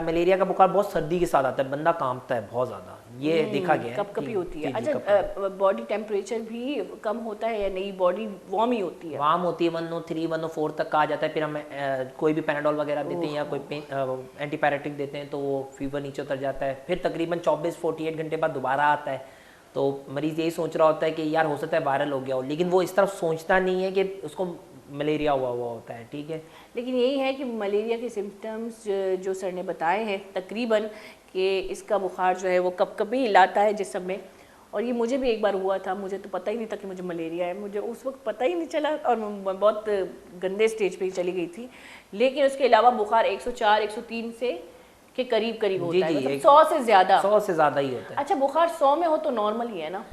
मलेरिया का बुखार बहुत सर्दी के साथ आता है, बंदा कांपता है बहुत ज़्यादा, ये देखा गया है, कपकपी होती है। अच्छा, बॉडी टेम्परेचर भी कम होता है या नहीं, बॉडी वार्म ही होती है? वार्म होती है, 103 104 तक का आ जाता है। फिर हम कोई भी पैराडोल वगैरह देते हैं या कोई एंटीपायरेटिक देते हैं तो वो फीवर नीचे उतर जाता है। फिर तकरीबन 24-48 घंटे बाद दोबारा आता है। तो मरीज़ यही सोच रहा होता है कि यार हो सकता है वायरल हो गया हो, लेकिन वो इस तरफ सोचता नहीं है कि उसको मलेरिया हुआ होता है, ठीक है। लेकिन यही है कि मलेरिया के सिम्टम्स जो सर ने बताए हैं तकरीबन, कि इसका बुखार जो है वो कभी लाता है जिस्म में, और ये मुझे भी एक बार हुआ था, मुझे तो पता ही नहीं था कि मुझे मलेरिया है, मुझे उस वक्त पता ही नहीं चला और मैं बहुत गंदे स्टेज पे ही चली गई थी। लेकिन उसके अलावा बुखार 104 103 से के करीब होता है, मतलब 100 से ज़्यादा ही होता है। अच्छा, बुखार 100 में हो तो नॉर्मल ही है ना?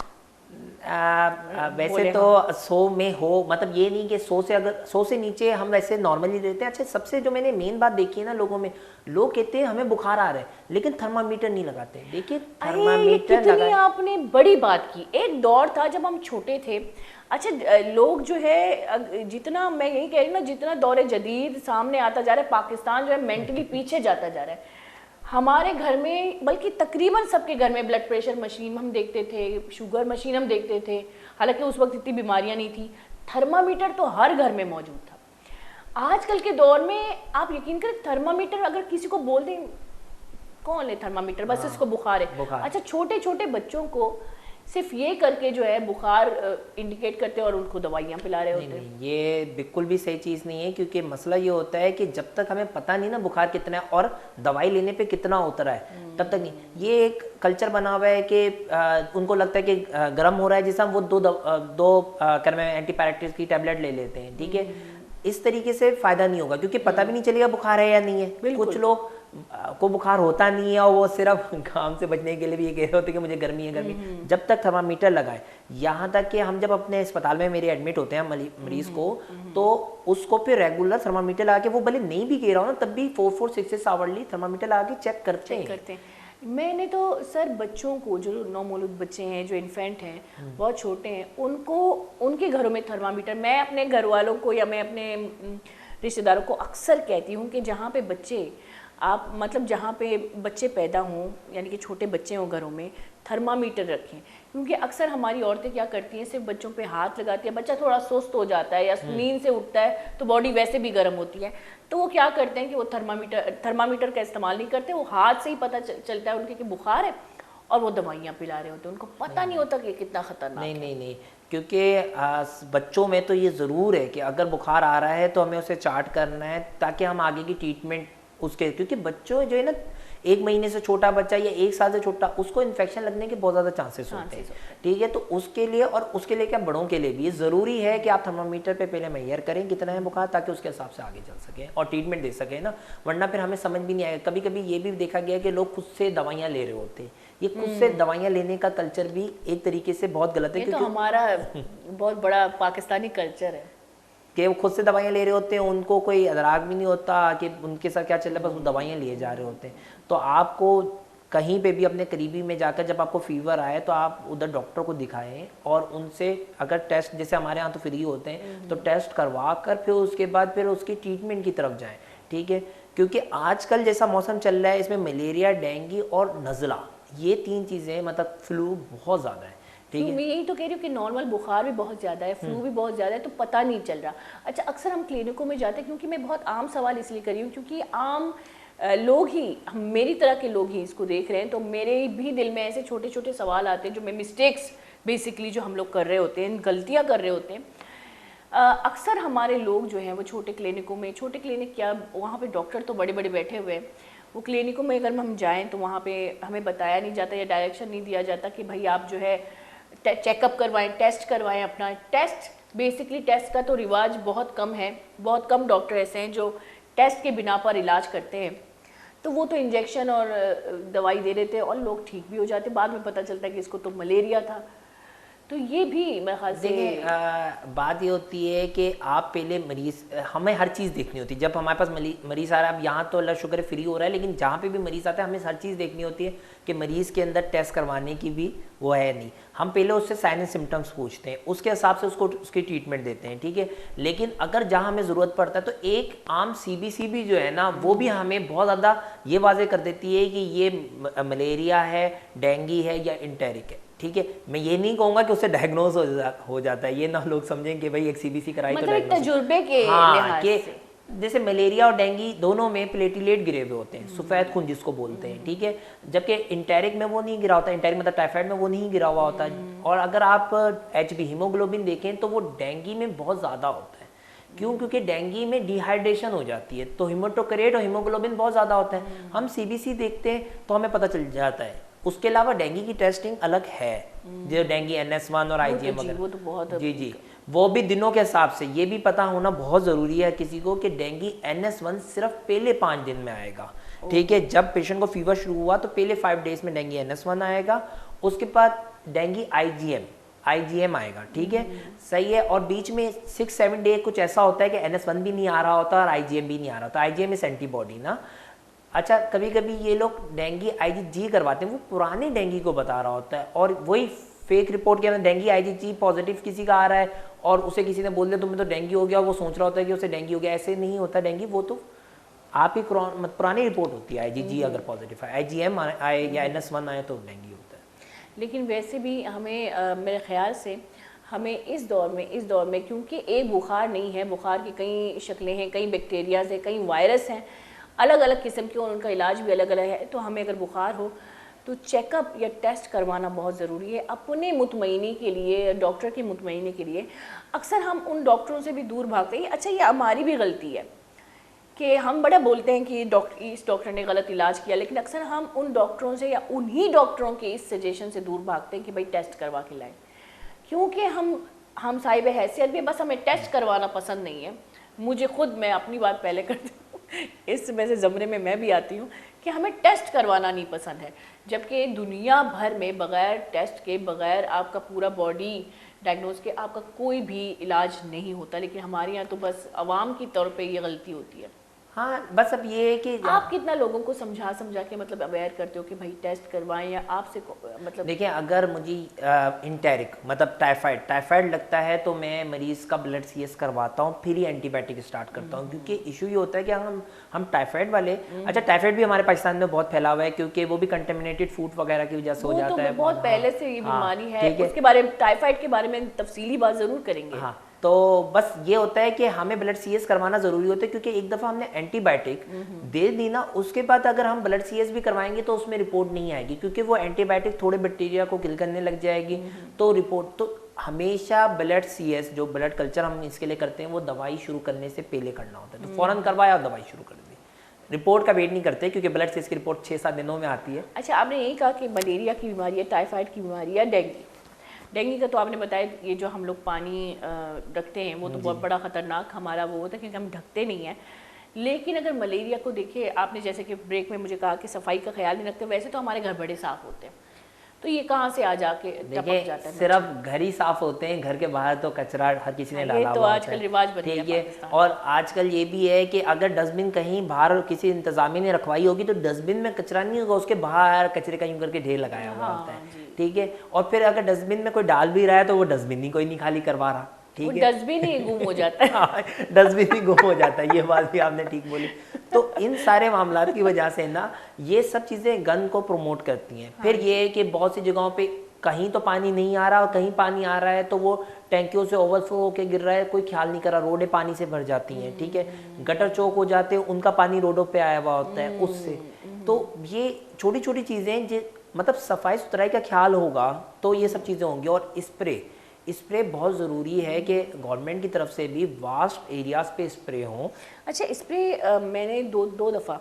वैसे तो 100 में हो, मतलब ये नहीं कि 100 से, अगर 100 से नीचे हम वैसे नॉर्मली लेते हैं। अच्छा, सबसे जो मैंने मेन बात देखी है ना लोगों में, लोग कहते हैं हमें बुखार आ रहा है लेकिन थर्मामीटर नहीं लगाते। देखिए, थर्मामीटर कितनी आपने बड़ी बात की। एक दौर था जब हम छोटे थे, अच्छा लोग जो है, जितना मैं यही कह रही हूँ ना, जितना दौरे जदीद सामने आता जा रहा है, पाकिस्तान जो है मेंटली पीछे जाता जा रहा है। हमारे घर में, बल्कि तकरीबन सबके घर में ब्लड प्रेशर मशीन हम देखते थे, शुगर मशीन हम देखते थे, हालांकि उस वक्त इतनी बीमारियां नहीं थी। थर्मामीटर तो हर घर में मौजूद था। आजकल के दौर में आप यकीन करें, थर्मामीटर अगर किसी को बोल दें, कौन ले थर्मामीटर, बस इसको बुखार है। अच्छा, छोटे छोटे बच्चों को सिर्फ ये करके जो है बुखार इंडिकेट करते हैं और उनको दवाइयाँ पिला रहे होते हैं। ये बिल्कुल भी सही चीज़ नहीं है, क्योंकि मसला ये होता है कि जब तक हमें पता नहीं ना बुखार कितना है और दवाई लेने पे कितना उतरा है, तब तक नहीं। ये एक कल्चर बना हुआ है कि उनको लगता है कि गर्म हो रहा है, जिससे हम वो दो एंटीपायरेटिक्स की टैबलेट ले लेते हैं, ठीक है। इस तरीके से फ़ायदा नहीं होगा, क्योंकि पता भी नहीं चलेगा बुखार है या नहीं है। कुछ लोग को बुखार होता नहीं है और वो सिर्फ घाम से बचने के लिए भी ये कह रहे होते कि मुझे गर्मी है गर्मी, जब तक थर्मामीटर लगाए, यहाँ तक कि हम जब अपने अस्पताल में मेरे एडमिट होते हैं मरीज को, तो उसको फिर रेगुलर थर्मामीटर लगा के, वो भले नहीं भी कह रहा हो ना तब भी 4-6 आवरली थर्मामीटर लगा के चेक करते हैं। मैंने तो सर बच्चों को, जो नवमौलूद बच्चे हैं, जो इन्फेंट हैं, बहुत छोटे हैं, उनको उनके घरों में थर्मामीटर, मैं अपने घर वालों को या मैं अपने रिश्तेदारों को अक्सर कहती हूँ कि जहाँ पे बच्चे, आप मतलब जहाँ पे बच्चे पैदा हों, यानी कि छोटे बच्चे हों घरों में, थर्मामीटर रखें। क्योंकि अक्सर हमारी औरतें क्या करती हैं, सिर्फ बच्चों पे हाथ लगाती है, बच्चा थोड़ा सुस्त हो जाता है या नींद से उठता है तो बॉडी वैसे भी गर्म होती है, तो वो क्या करते हैं कि वो थर्मामीटर का इस्तेमाल नहीं करते, वो हाथ से ही पता चलता है उनके कि बुखार है और वो दवाइयाँ पिला रहे होते हैं, उनको पता नहीं होता कि कितना खतरनाक है। नहीं, क्योंकि बच्चों में तो ये ज़रूर है कि अगर बुखार आ रहा है तो हमें उसे चार्ट करना है ताकि हम आगे की ट्रीटमेंट उसके, क्योंकि बच्चों जो है ना, 1 महीने से छोटा बच्चा या 1 साल से छोटा, उसको इन्फेक्शन लगने के बहुत ज़्यादा चांसेस होते हैं, ठीक है। तो उसके लिए, और उसके लिए क्या, बड़ों के लिए भी ये ज़रूरी है कि आप थर्मामीटर पे पहले मेजर करें कितना है बुखार, ताकि उसके हिसाब से आगे चल सके और ट्रीटमेंट दे सके ना, वरना फिर हमें समझ भी नहीं आएगा। कभी कभी ये भी देखा गया कि लोग खुद से दवाइयाँ ले रहे होते हैं, ये खुद से दवाइयाँ लेने का कल्चर भी एक तरीके से बहुत गलत है, क्योंकि तो हमारा बहुत बड़ा पाकिस्तानी कल्चर है कि वो खुद से दवाइयाँ ले रहे होते हैं, उनको कोई अदराक भी नहीं होता कि उनके साथ क्या चल रहा है, बस वो दवाइयाँ लिए जा रहे होते हैं। तो आपको कहीं पे भी अपने करीबी में जाकर जब आपको फीवर आए तो आप उधर डॉक्टर को दिखाएं और उनसे अगर टेस्ट, जैसे हमारे यहाँ तो फ्री होते हैं, तो टेस्ट करवा कर फिर उसके बाद फिर उसकी ट्रीटमेंट की तरफ जाएँ, ठीक है। क्योंकि आजकल जैसा मौसम चल रहा है, इसमें मलेरिया, डेंगू और नज़ला, ये 3 चीज़ें, मतलब फ्लू बहुत ज़्यादा है, ठीक है। मैं यही तो कह रही हूँ कि नॉर्मल बुखार भी बहुत ज़्यादा है, फ्लू भी बहुत ज़्यादा है, तो पता नहीं चल रहा। अच्छा, अक्सर हम क्लिनिकों में जाते हैं, क्योंकि मैं बहुत आम सवाल इसलिए कर रही हूँ क्योंकि आम लोग ही, मेरी तरह के लोग ही इसको देख रहे हैं, तो मेरे भी दिल में ऐसे छोटे छोटे सवाल आते हैं जो मैं मिस्टेक्स बेसिकली जो हम लोग कर रहे होते हैं, गलतियाँ कर रहे होते हैं। अक्सर हमारे लोग जो हैं वो छोटे क्लिनिकों में, छोटे क्लिनिक क्या, वहाँ पे डॉक्टर तो बड़े बड़े बैठे हुए हैं, वो क्लिनिकों में अगर हम जाएं तो वहाँ पे हमें बताया नहीं जाता या डायरेक्शन नहीं दिया जाता कि भाई आप जो है चेकअप करवाएं, टेस्ट करवाएं। अपना टेस्ट, बेसिकली टेस्ट का तो रिवाज बहुत कम है, बहुत कम डॉक्टर ऐसे हैं जो टेस्ट के बिना पर इलाज करते हैं, तो वो तो इंजेक्शन और दवाई दे देते हैं और लोग ठीक भी हो जाते, बाद में पता चलता है कि इसको तो मलेरिया था। तो ये भी मेरे ख्याल से बात ये होती है कि आप पहले मरीज, हमें हर चीज़ देखनी होती है। जब हमारे पास मरीज़ आ रहा है, अब यहाँ तो अल्लाह शुक्र फ्री हो रहा है, लेकिन जहाँ पे भी मरीज़ आता है हमें हर चीज़ देखनी होती है कि मरीज़ के अंदर टेस्ट करवाने की भी वो है नहीं। हम पहले उससे साइन एंड सिम्टम्स पूछते हैं, उसके हिसाब से उसको उसकी ट्रीटमेंट देते हैं, ठीक है। लेकिन अगर जहाँ हमें ज़रूरत पड़ता है तो एक आम CBC भी जो है ना, वो भी हमें बहुत ज़्यादा ये वाज़े कर देती है कि ये मलेरिया है, डेंगू है या इंटेरिक है, ठीक है। मैं ये नहीं कहूँगा कि उससे डायग्नोज हो जाता है, ये ना लोग समझें कि भाई एक CBC कराई मतलब तो एक तजुर्बे के लिहाज से। जैसे मलेरिया और डेंगू दोनों में प्लेटिलेट गिरे हुए होते हैं, सफ़ेद खून जिसको बोलते हैं, ठीक है। जबकि इंटेरिक में वो नहीं गिरा होता, इंटेरिक मतलब टाइफाइड में वो नहीं गिरा हुआ होता। और अगर आप HB हीमोग्लोबिन देखें तो वो डेंगू में बहुत ज़्यादा होता है। क्यों? क्योंकि डेंगू में डिहाइड्रेशन हो जाती है, तो हीमोटोक्रेट और हीमोग्लोबिन बहुत ज़्यादा होता है। हम CBC देखते हैं तो हमें पता चल जाता है। उसके अलावा डेंगू की टेस्टिंग अलग है, जो डेंगू NS1 और IgM वगैरह, वो तो बहुत जी, वो भी दिनों के हिसाब से। ये भी पता होना बहुत ज़रूरी है किसी को कि डेंगू NS1 सिर्फ पहले 5 दिन में आएगा, ठीक है। जब पेशेंट को फीवर शुरू हुआ तो पहले 5 डेज में डेंगू NS1 आएगा, उसके बाद डेंगू IgM आएगा, ठीक है, सही है। और बीच में 6-7 डे कुछ ऐसा होता है कि NS1 भी नहीं आ रहा होता और IgM भी नहीं आ रहा होता। IgM इस एंटीबॉडी ना। अच्छा, कभी कभी ये लोग डेंगू IgG करवाते हैं, वो पुराने डेंगू को बता रहा होता है और वही फेक रिपोर्ट के अंदर डेंगू IgG पॉजिटिव किसी का आ रहा है और उसे किसी ने बोल दिया तुम्हें तो डेंगू हो गया, वो सोच रहा होता है कि उसे डेंगू हो गया। ऐसे नहीं होता डेंगू, वो तो आप ही पुरानी रिपोर्ट होती है। IgG अगर पॉजिटिव है, IgM आए या NS1 आए तो डेंगू होता है। लेकिन वैसे भी हमें मेरे ख्याल से हमें इस दौर में क्योंकि एक बुखार नहीं है, बुखार की कई शक्लें हैं, कई बैक्टीरियाज हैं, कई वायरस हैं, अलग अलग किस्म के, और उनका इलाज भी अलग अलग है। तो हमें अगर बुखार हो तो चेकअप या टेस्ट करवाना बहुत ज़रूरी है अपने मुतमईनी के लिए, डॉक्टर की मुतमईनी के लिए। अक्सर हम उन डॉक्टरों से भी दूर भागते हैं। अच्छा, ये हमारी भी गलती है कि हम बड़ा बोलते हैं कि इस डॉक्टर ने गलत इलाज किया, लेकिन अक्सर हम उन डॉक्टरों से या उन्हीं डॉक्टरों के इस सजेशन से दूर भागते हैं कि भाई टेस्ट करवा के लाएं, क्योंकि हम साहिब हैसियत भी, बस हमें टेस्ट करवाना पसंद नहीं है। मुझे खुद, मैं अपनी बात पहले करती हूँ, इस वजह से ज़मरे में मैं भी आती हूँ कि हमें टेस्ट करवाना नहीं पसंद है, जबकि दुनिया भर में बग़ैर टेस्ट के, बग़ैर आपका पूरा बॉडी डायग्नोज के आपका कोई भी इलाज नहीं होता। लेकिन हमारे यहाँ तो बस आवाम की तौर पे ये गलती होती है। हाँ, बस अब ये है कि आप कितना लोगों को समझा समझा के मतलब अवेयर करते हो कि भाई टेस्ट करवाएं, या आपसे मतलब देखिए, अगर मुझे इंटेरिक मतलब टाइफाइड लगता है तो मैं मरीज़ का ब्लड CS करवाता हूँ, फिर ही एंटीबायोटिक स्टार्ट करता हूँ। क्योंकि इशू ये होता है कि हम टाइफाइड वाले, अच्छा टाइफाइड भी हमारे पाकिस्तान में बहुत फैला हुआ है, क्योंकि वो भी कंटेमिनेटेड फूड वगैरह की वजह से हो जाता है। बहुत पहले से ये बीमारी है, ठीक है। उसके बारे में, टाइफाइड के बारे में तफसीली बात ज़रूर करेंगे। हाँ, तो बस ये होता है कि हमें ब्लड CS करवाना ज़रूरी होता है, क्योंकि एक दफ़ा हमने एंटीबायोटिक दे दी ना, उसके बाद अगर हम ब्लड CS भी करवाएंगे तो उसमें रिपोर्ट नहीं आएगी, क्योंकि वो एंटीबायोटिक थोड़े बैक्टीरिया को किल करने लग जाएगी। तो रिपोर्ट तो हमेशा ब्लड CS जो ब्लड कल्चर हम इसके लिए करते हैं वो दवाई शुरू करने से पहले करना होता है। तो फ़ौरन करवाया और दवाई शुरू कर दी, रिपोर्ट का वेट नहीं करते, क्योंकि ब्लड CS की रिपोर्ट 6-7 दिनों में आती है। अच्छा, आपने यही कहा कि मलेरिया की बीमारी है, टाइफाइड की बीमारी है, डेंगू का तो आपने बताया ये जो हम लोग पानी रखते हैं वो तो बहुत बड़ा ख़तरनाक हमारा वो होता है, क्योंकि हम ढकते नहीं हैं। लेकिन अगर मलेरिया को देखिए, आपने जैसे कि ब्रेक में मुझे कहा कि सफाई का ख्याल नहीं रखते, वैसे तो हमारे घर बड़े साफ़ होते हैं, तो ये कहाँ से आ जाके टपक जाता है? सिर्फ घर ही साफ होते हैं, घर के बाहर तो कचरा हर किसी ने डाला हुआ तो आजकल रिवाज बन गया है। और आजकल ये भी है कि अगर डस्टबिन कहीं बाहर किसी इंतजामिया ने रखवाई होगी तो डस्टबिन में कचरा नहीं होगा, उसके बाहर कचरे का यूं करके ढेर लगाया हुआ होता है। ठीक है, और फिर अगर डस्टबिन में कोई डाल भी रहा है तो वो डस्टबिन ही कोई नहीं खाली करवा रहा। ठीक है, डस्टबिन ही गुम हो जाता है। डस्टबिन ही गुम हो जाता है, ये बात भी आपने ठीक बोली। तो इन सारे मामलात की वजह से ना ये सब चीज़ें गंद को प्रमोट करती हैं। फिर ये है कि बहुत सी जगहों पे कहीं तो पानी नहीं आ रहा और कहीं पानी आ रहा है तो वो टैंकियों से ओवरफ्लो होकर गिर रहा है, कोई ख्याल नहीं कर रहा, रोडें पानी से भर जाती हैं। ठीक है, गटर चौक हो जाते हैं, उनका पानी रोडों पे आया हुआ होता है उससे। तो ये छोटी छोटी चीज़ें मतलब सफाई सुथराई का ख्याल होगा तो ये सब चीज़ें होंगी। और स्प्रे बहुत ज़रूरी है कि गवर्नमेंट की तरफ से भी वास्ट एरियाज़ पे स्प्रे हों। अच्छा, स्प्रे मैंने दो दफ़ा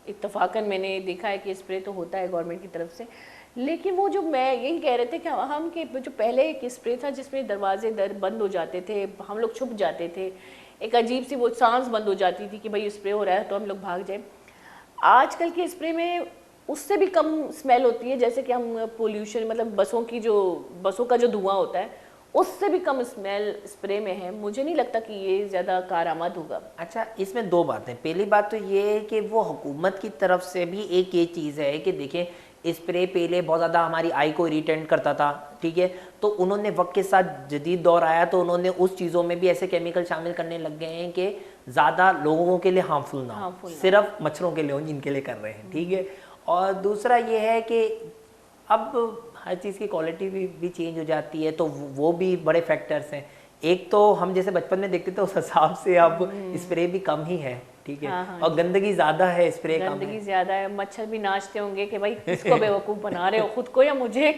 इत्तफाकन मैंने देखा है कि स्प्रे तो होता है गवर्नमेंट की तरफ से, लेकिन वो जो मैं यही कह रहे थे कि हम के जो पहले एक स्प्रे था जिसमें दरवाजे बंद हो जाते थे, हम लोग छुप जाते थे, एक अजीब सी वो सांस बंद हो जाती थी कि भाई स्प्रे हो रहा है तो हम लोग भाग जाए। आजकल के स्प्रे में उससे भी कम स्मेल होती है, जैसे कि हम पोल्यूशन मतलब बसों का जो धुआं होता है उससे भी कम स्मेल स्प्रे में है। मुझे नहीं लगता कि ये ज़्यादा कारआमद होगा। अच्छा, इसमें दो बातें। पहली बात तो ये है कि वो हुकूमत की तरफ से भी एक ये चीज़ है कि देखिए स्प्रे पहले बहुत ज़्यादा हमारी आई को इरिटेंट करता था। ठीक है, तो उन्होंने वक्त के साथ जदीद दौर आया तो उन्होंने उस चीज़ों में भी ऐसे केमिकल शामिल करने लग गए हैं कि ज़्यादा लोगों के लिए हार्मफुल ना हो, सिर्फ मच्छरों के लिए हो जिनके लिए कर रहे हैं। ठीक है, और दूसरा ये है कि अब हर चीज़ की क्वालिटी भी चेंज हो जाती है, तो वो भी बड़े फैक्टर्स हैं। एक तो हम जैसे बचपन में देखते थे उस हिसाब से अब स्प्रे भी कम ही है। ठीक है, हाँ, और गंदगी ज़्यादा है, स्प्रे कम है। गंदगी ज़्यादा है, मच्छर भी नाचते होंगे कि भाई किसको बेवकूफ़ बना रहे हो, खुद को या मुझे।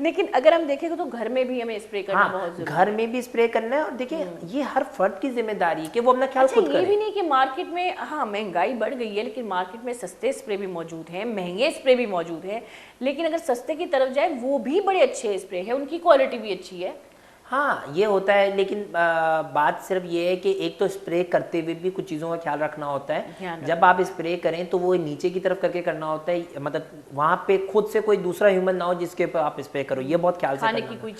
लेकिन अगर हम देखें तो घर में भी हमें स्प्रे करना बहुत ज़रूरी है। घर में भी स्प्रे करना है, और देखिए ये हर फर्द की जिम्मेदारी है कि वो अपना ख्याल खुद करे। ये भी नहीं कि मार्केट में महंगाई बढ़ गई है, लेकिन मार्केट में सस्ते स्प्रे भी मौजूद हैं, महंगे स्प्रे भी मौजूद हैं, लेकिन अगर सस्ते की तरफ जाए वो भी बड़े अच्छे स्प्रे हैं, उनकी क्वालिटी भी अच्छी है। हाँ, ये होता है, लेकिन बात सिर्फ ये है कि एक तो स्प्रे करते हुए भी कुछ चीज़ों का ख्याल रखना होता है। जब आप स्प्रे करें तो वो नीचे की तरफ करके करना होता है, मतलब वहाँ पे खुद से कोई दूसरा ह्यूमन ना हो जिसके ऊपर आप स्प्रे करो, ये बहुत ख्याल से खाने की कोई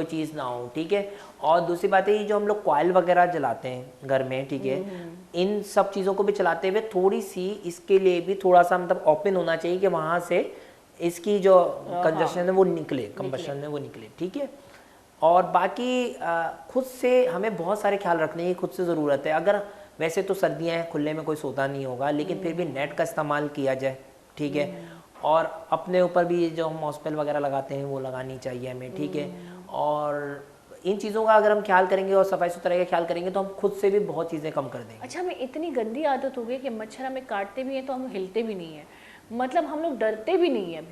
चीज़ ना हो। ठीक है, और दूसरी बात है, ये जो हम लोग कॉइल वगैरह जलाते हैं घर में, ठीक है, इन सब चीज़ों को भी चलाते हुए थोड़ी सी इसके लिए भी थोड़ा सा मतलब ओपन होना चाहिए कि वहाँ से इसकी जो कंजशन है वो कंबशन है वो निकले। ठीक है, और बाकी खुद से हमें बहुत सारे ख्याल रखने की खुद से ज़रूरत है। अगर वैसे तो सर्दियाँ हैं, खुले में कोई सोता नहीं होगा, लेकिन फिर भी नेट का इस्तेमाल किया जाए। ठीक है, और अपने ऊपर भी जो हम हॉस्पिटल वगैरह लगाते हैं वो लगानी चाहिए हमें। ठीक है, और इन चीज़ों का अगर हम ख्याल करेंगे और सफाई सुथराई का ख्याल करेंगे तो हम खुद से भी बहुत चीज़ें कम कर देंगे। अच्छा, हमें इतनी गंदी आदत हो गई कि मच्छर हमें काटते भी हैं तो हम हिलते भी नहीं हैं, मतलब हम लोग डरते भी नहीं हैं।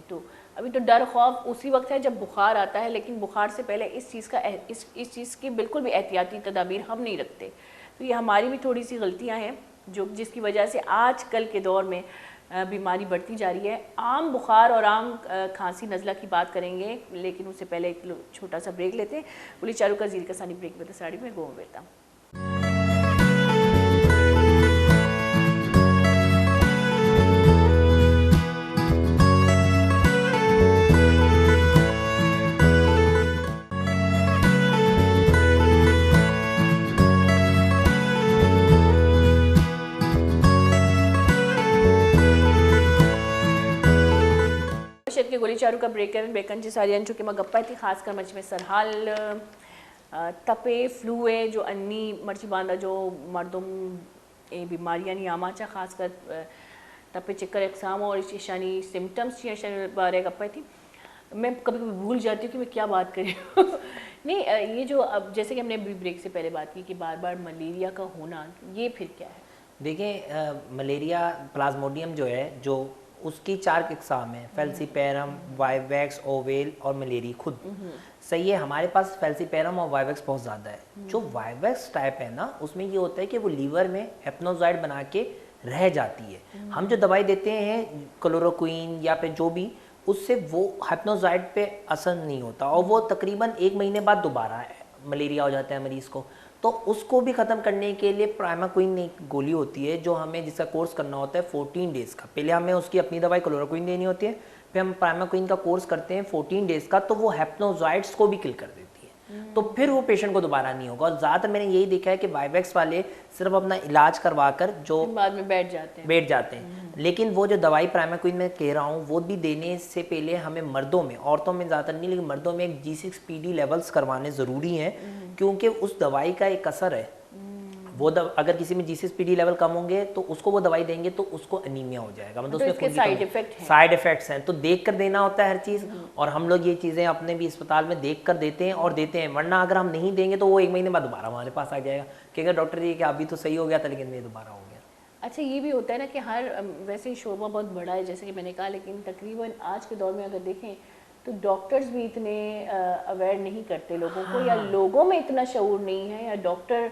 अभी तो डर खौफ उसी वक्त है जब बुखार आता है, लेकिन बुखार से पहले इस चीज़ की बिल्कुल भी एहतियाती तदाबीर हम नहीं रखते। तो ये हमारी भी थोड़ी सी गलतियां हैं जिसकी वजह से आजकल के दौर में बीमारी बढ़ती जा रही है। आम बुखार और आम खांसी नज़ला की बात करेंगे, लेकिन उससे पहले एक छोटा सा ब्रेक लेते हैं। बोली चारू का जीर का सानी ब्रेक में साड़ी में गो बेटा। चारू का ब्रेकर बेकनची साऱ्यांचो किंवा गप्पा ती खास कर मर्ची में सरहाल तपे फ्लूए जो अन्नी मर्ची बांधा जो मर्दम ए बीमारियां नहीं आमाचा खास कर तपे चक्कर एग्जाम और इशानी सिम्टम्स इशानी बारे गप्पा थी। मैं कभी कभी भूल जाती हूँ कि मैं क्या बात कर रही हूँ। नहीं ये जो अब जैसे कि हमने ब्रेक से पहले बात की कि बार बार मलेरिया का होना, ये फिर क्या है? देखिए मलेरिया प्लाज्मोडियम जो है, जो उसकी 4 किस्म है, फेल्सीपेरम, वाइवेक्स, ओवेल और मलेरी खुद। सही है, हमारे पास फेल्सीपेरम और वाइवेक्स बहुत ज़्यादा है। जो वाइवेक्स टाइप है ना, उसमें ये होता है कि वो लीवर में एपनोजाइड बना के रह जाती है। हम जो दवाई देते हैं क्लोरोक्वीन या फिर जो भी, उससे वो हाइप्नोजाइड पे असर नहीं होता और वो तकरीबन 1 महीने बाद दोबारा मलेरिया हो जाता है मरीज़ को। तो उसको भी ख़त्म करने के लिए प्राइमाक्विन एक गोली होती है जो हमें, जिसका कोर्स करना होता है 14 डेज़ का। पहले हमें उसकी अपनी दवाई क्लोरोक्विन देनी होती है, फिर हम प्राइमाक्विन का कोर्स करते हैं 14 डेज़ का, तो वो हैप्नोजाइड्स को भी किल कर देती है। तो फिर वो पेशेंट को दोबारा नहीं होगा। और ज़्यादातर मैंने यही देखा है कि वाइवेक्स वाले सिर्फ अपना इलाज करवा कर जो बाद में बैठ जाते हैं। लेकिन वो जो दवाई प्राइमाक्विन में कह रहा हूँ, वो भी देने से पहले हमें मर्दों में, औरतों में ज़्यादातर नहीं, लेकिन मर्दों में एक G6PD लेवल्स करवाने ज़रूरी हैं, क्योंकि उस दवाई का एक असर है। वो अगर किसी में G6PD लेवल कम होंगे तो उसको वो दवाई देंगे तो उसको एनीमिया हो जाएगा, मतलब तो उसमें इसके साइड इफेक्ट्स हैं। तो देख कर देना होता है हर चीज़, और हम लोग ये चीज़ें अपने भी अस्पताल में देख कर देते हैं और देते हैं। वरना अगर हम नहीं देंगे तो वो 1 महीने बाद दोबारा हमारे पास आ जाएगा, कहेगा डॉक्टर जी कि अभी तो सही हो गया था लेकिन ये दोबारा हो गया। अच्छा, ये भी होता है ना कि हर वैसे ही शोबा बहुत बड़ा है जैसे कि मैंने कहा, लेकिन तकरीबन आज के दौर में अगर देखें तो डॉक्टर्स भी इतने अवेयर नहीं करते लोगों को, या लोगों में इतना शऊर नहीं है, या डॉक्टर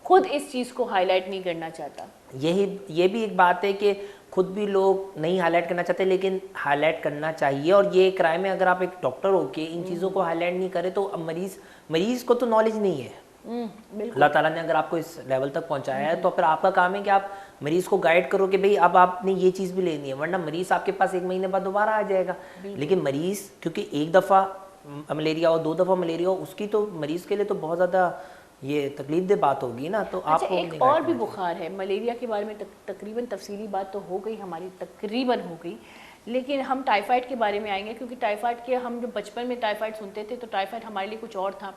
खुद इस चीज़ को हाईलाइट नहीं करना चाहता। ये भी एक बात है कि खुद भी लोग नहीं हाईलाइट करना चाहते, लेकिन हाईलाइट करना चाहिए। और ये क्राइम है, अगर आप एक डॉक्टर हो के इन चीज़ों को हाईलाइट नहीं करें तो अब मरीज़ को तो नॉलेज नहीं है। अल्लाह ताला ने अगर आपको इस लेवल तक पहुंचाया है तो फिर आपका काम है कि आप मरीज़ को गाइड करो कि भाई अब आपने ये चीज़ भी लेनी है, वरना मरीज़ आपके पास 1 महीने बाद दोबारा आ जाएगा। लेकिन मरीज़ क्योंकि 1 दफ़ा मलेरिया और 2 दफ़ा मलेरिया हो, उसकी तो मरीज़ के लिए तो बहुत ज़्यादा ये तकलीफ दे बात होगी ना। तो अच्छा, आपको एक और भी बुखार है मलेरिया के बारे में, तकरीबन तफसीली बात तो हो गई हमारी, तकरीबन हो गई, लेकिन हम टाइफाइड के बारे में आएंगे, क्योंकि टाइफाइड के हम जो बचपन में टाइफाइड सुनते थे तो टाइफाइड हमारे लिए कुछ और था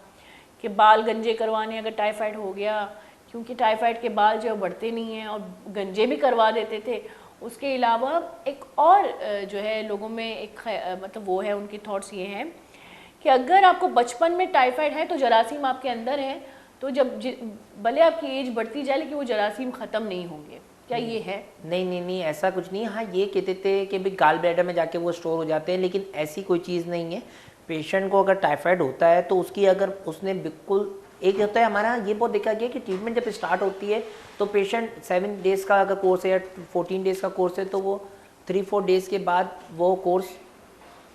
कि बाल गंजे करवाने अगर टाइफाइड हो गया, क्योंकि टाइफाइड के बाल जो बढ़ते नहीं हैं, और गंजे भी करवा देते थे। उसके अलावा एक और जो है लोगों में एक मतलब वो है, उनकी थॉट्स ये हैं कि अगर आपको बचपन में टाइफाइड है तो जरासीम आपके अंदर है, तो जब भले आपकी एज बढ़ती जाए लेकिन वो जरासीम ख़त्म नहीं होंगे। क्या ये है? नहीं, ऐसा कुछ नहीं। हाँ, ये कहते थे कि भाई गाल ब्लैडर में जाके वो स्टोर हो जाते हैं, लेकिन ऐसी कोई चीज़ नहीं है। पेशेंट को अगर टाइफाइड होता है तो उसकी अगर उसने बिल्कुल, एक होता है हमारा ये बहुत देखा गया कि ट्रीटमेंट जब स्टार्ट होती है तो पेशेंट 7 डेज़ का अगर कोर्स है या 14 डेज़ का कोर्स है तो वो 3-4 डेज़ के बाद वो कोर्स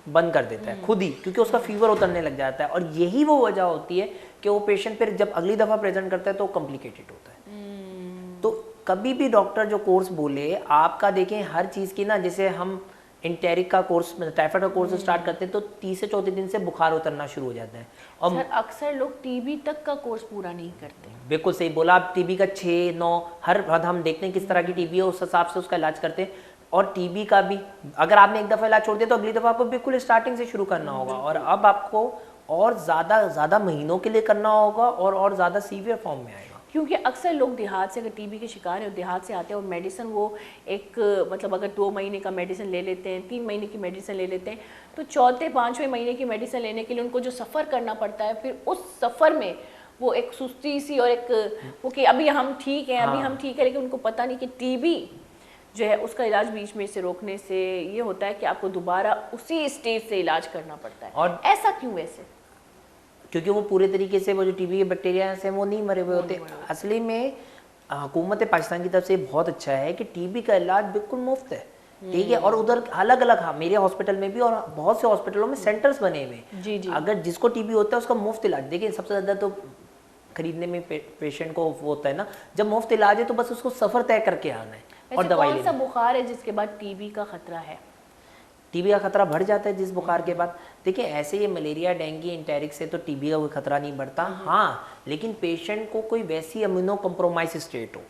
बंद कर देता है खुद ही, क्योंकि उसका फीवर उतरने लग जाता है। और यही वो वजह होती है कि वो पेशेंट फिर जब अगली दफ़ा प्रेजेंट करता है तो कॉम्प्लिकेटेड होता है। तो कभी भी डॉक्टर जो कोर्स बोले, आपका देखें हर चीज़ की ना, जैसे हम इंटेरिक का कोर्स, टाइफाइड का कोर्स स्टार्ट करते हैं तो 30 से 34 दिन से बुखार उतरना शुरू हो जाता है। और सर, अक्सर लोग टीबी तक का कोर्स पूरा नहीं करते। बिल्कुल सही बोला आप, टीबी का 6-9 हर हम देखते हैं किस तरह की टीबी है, उस हिसाब से उसका इलाज करते हैं। और टीबी का भी अगर आपने एक दफ़ा इलाज छोड़ दिया तो अगली दफ़ा आपको बिल्कुल स्टार्टिंग से शुरू करना होगा, और अब आपको और ज़्यादा महीनों के लिए करना होगा और ज़्यादा सीवियर फॉर्म में आएगा। क्योंकि अक्सर लोग देहात से, अगर टीबी के शिकार है, देहात से आते हैं और मेडिसिन वो एक मतलब अगर 2 महीने का मेडिसिन ले लेते हैं, 3 महीने की मेडिसिन ले लेते हैं, तो 4-5वें महीने की मेडिसिन लेने के लिए उनको जो सफ़र करना पड़ता है, फिर उस सफ़र में वो एक सुस्ती सी और एक वो कि अभी हम ठीक हैं, अभी हम ठीक है, लेकिन उनको पता नहीं कि टीबी जो है उसका इलाज बीच में से रोकने से ये होता है कि आपको दोबारा उसी स्टेज से इलाज करना पड़ता है। और ऐसा क्यों? वैसे क्योंकि वो पूरे तरीके से वो जो टीबी के बैक्टीरिया से वो नहीं मरे हुए होते। असली में हुकूमत पाकिस्तान की तरफ से बहुत अच्छा है कि टीबी का इलाज बिल्कुल मुफ्त है, ठीक है। और उधर अलग अलग, हाँ मेरे हॉस्पिटल में भी और बहुत से हॉस्पिटलों में सेंटर्स बने हुए हैं। अगर जिसको टीबी होता है उसका मुफ्त इलाज, देखिए सबसे ज़्यादा तो खरीदने में पेशेंट को वो होता है ना, जब मुफ्त इलाज है तो बस उसको सफ़र तय करके आना है और दवाई लेनी। कौन सा बुखार है जिसके बाद टीबी का खतरा है? टीबी का खतरा बढ़ जाता है जिस बुखार के बाद। देखिए ऐसे ये मलेरिया, डेंगू, इंटेरिक से तो टीबी का कोई खतरा नहीं बढ़ता, हाँ लेकिन पेशेंट को कोई वैसी इम्यूनो कम्प्रोमाइज स्टेट हो,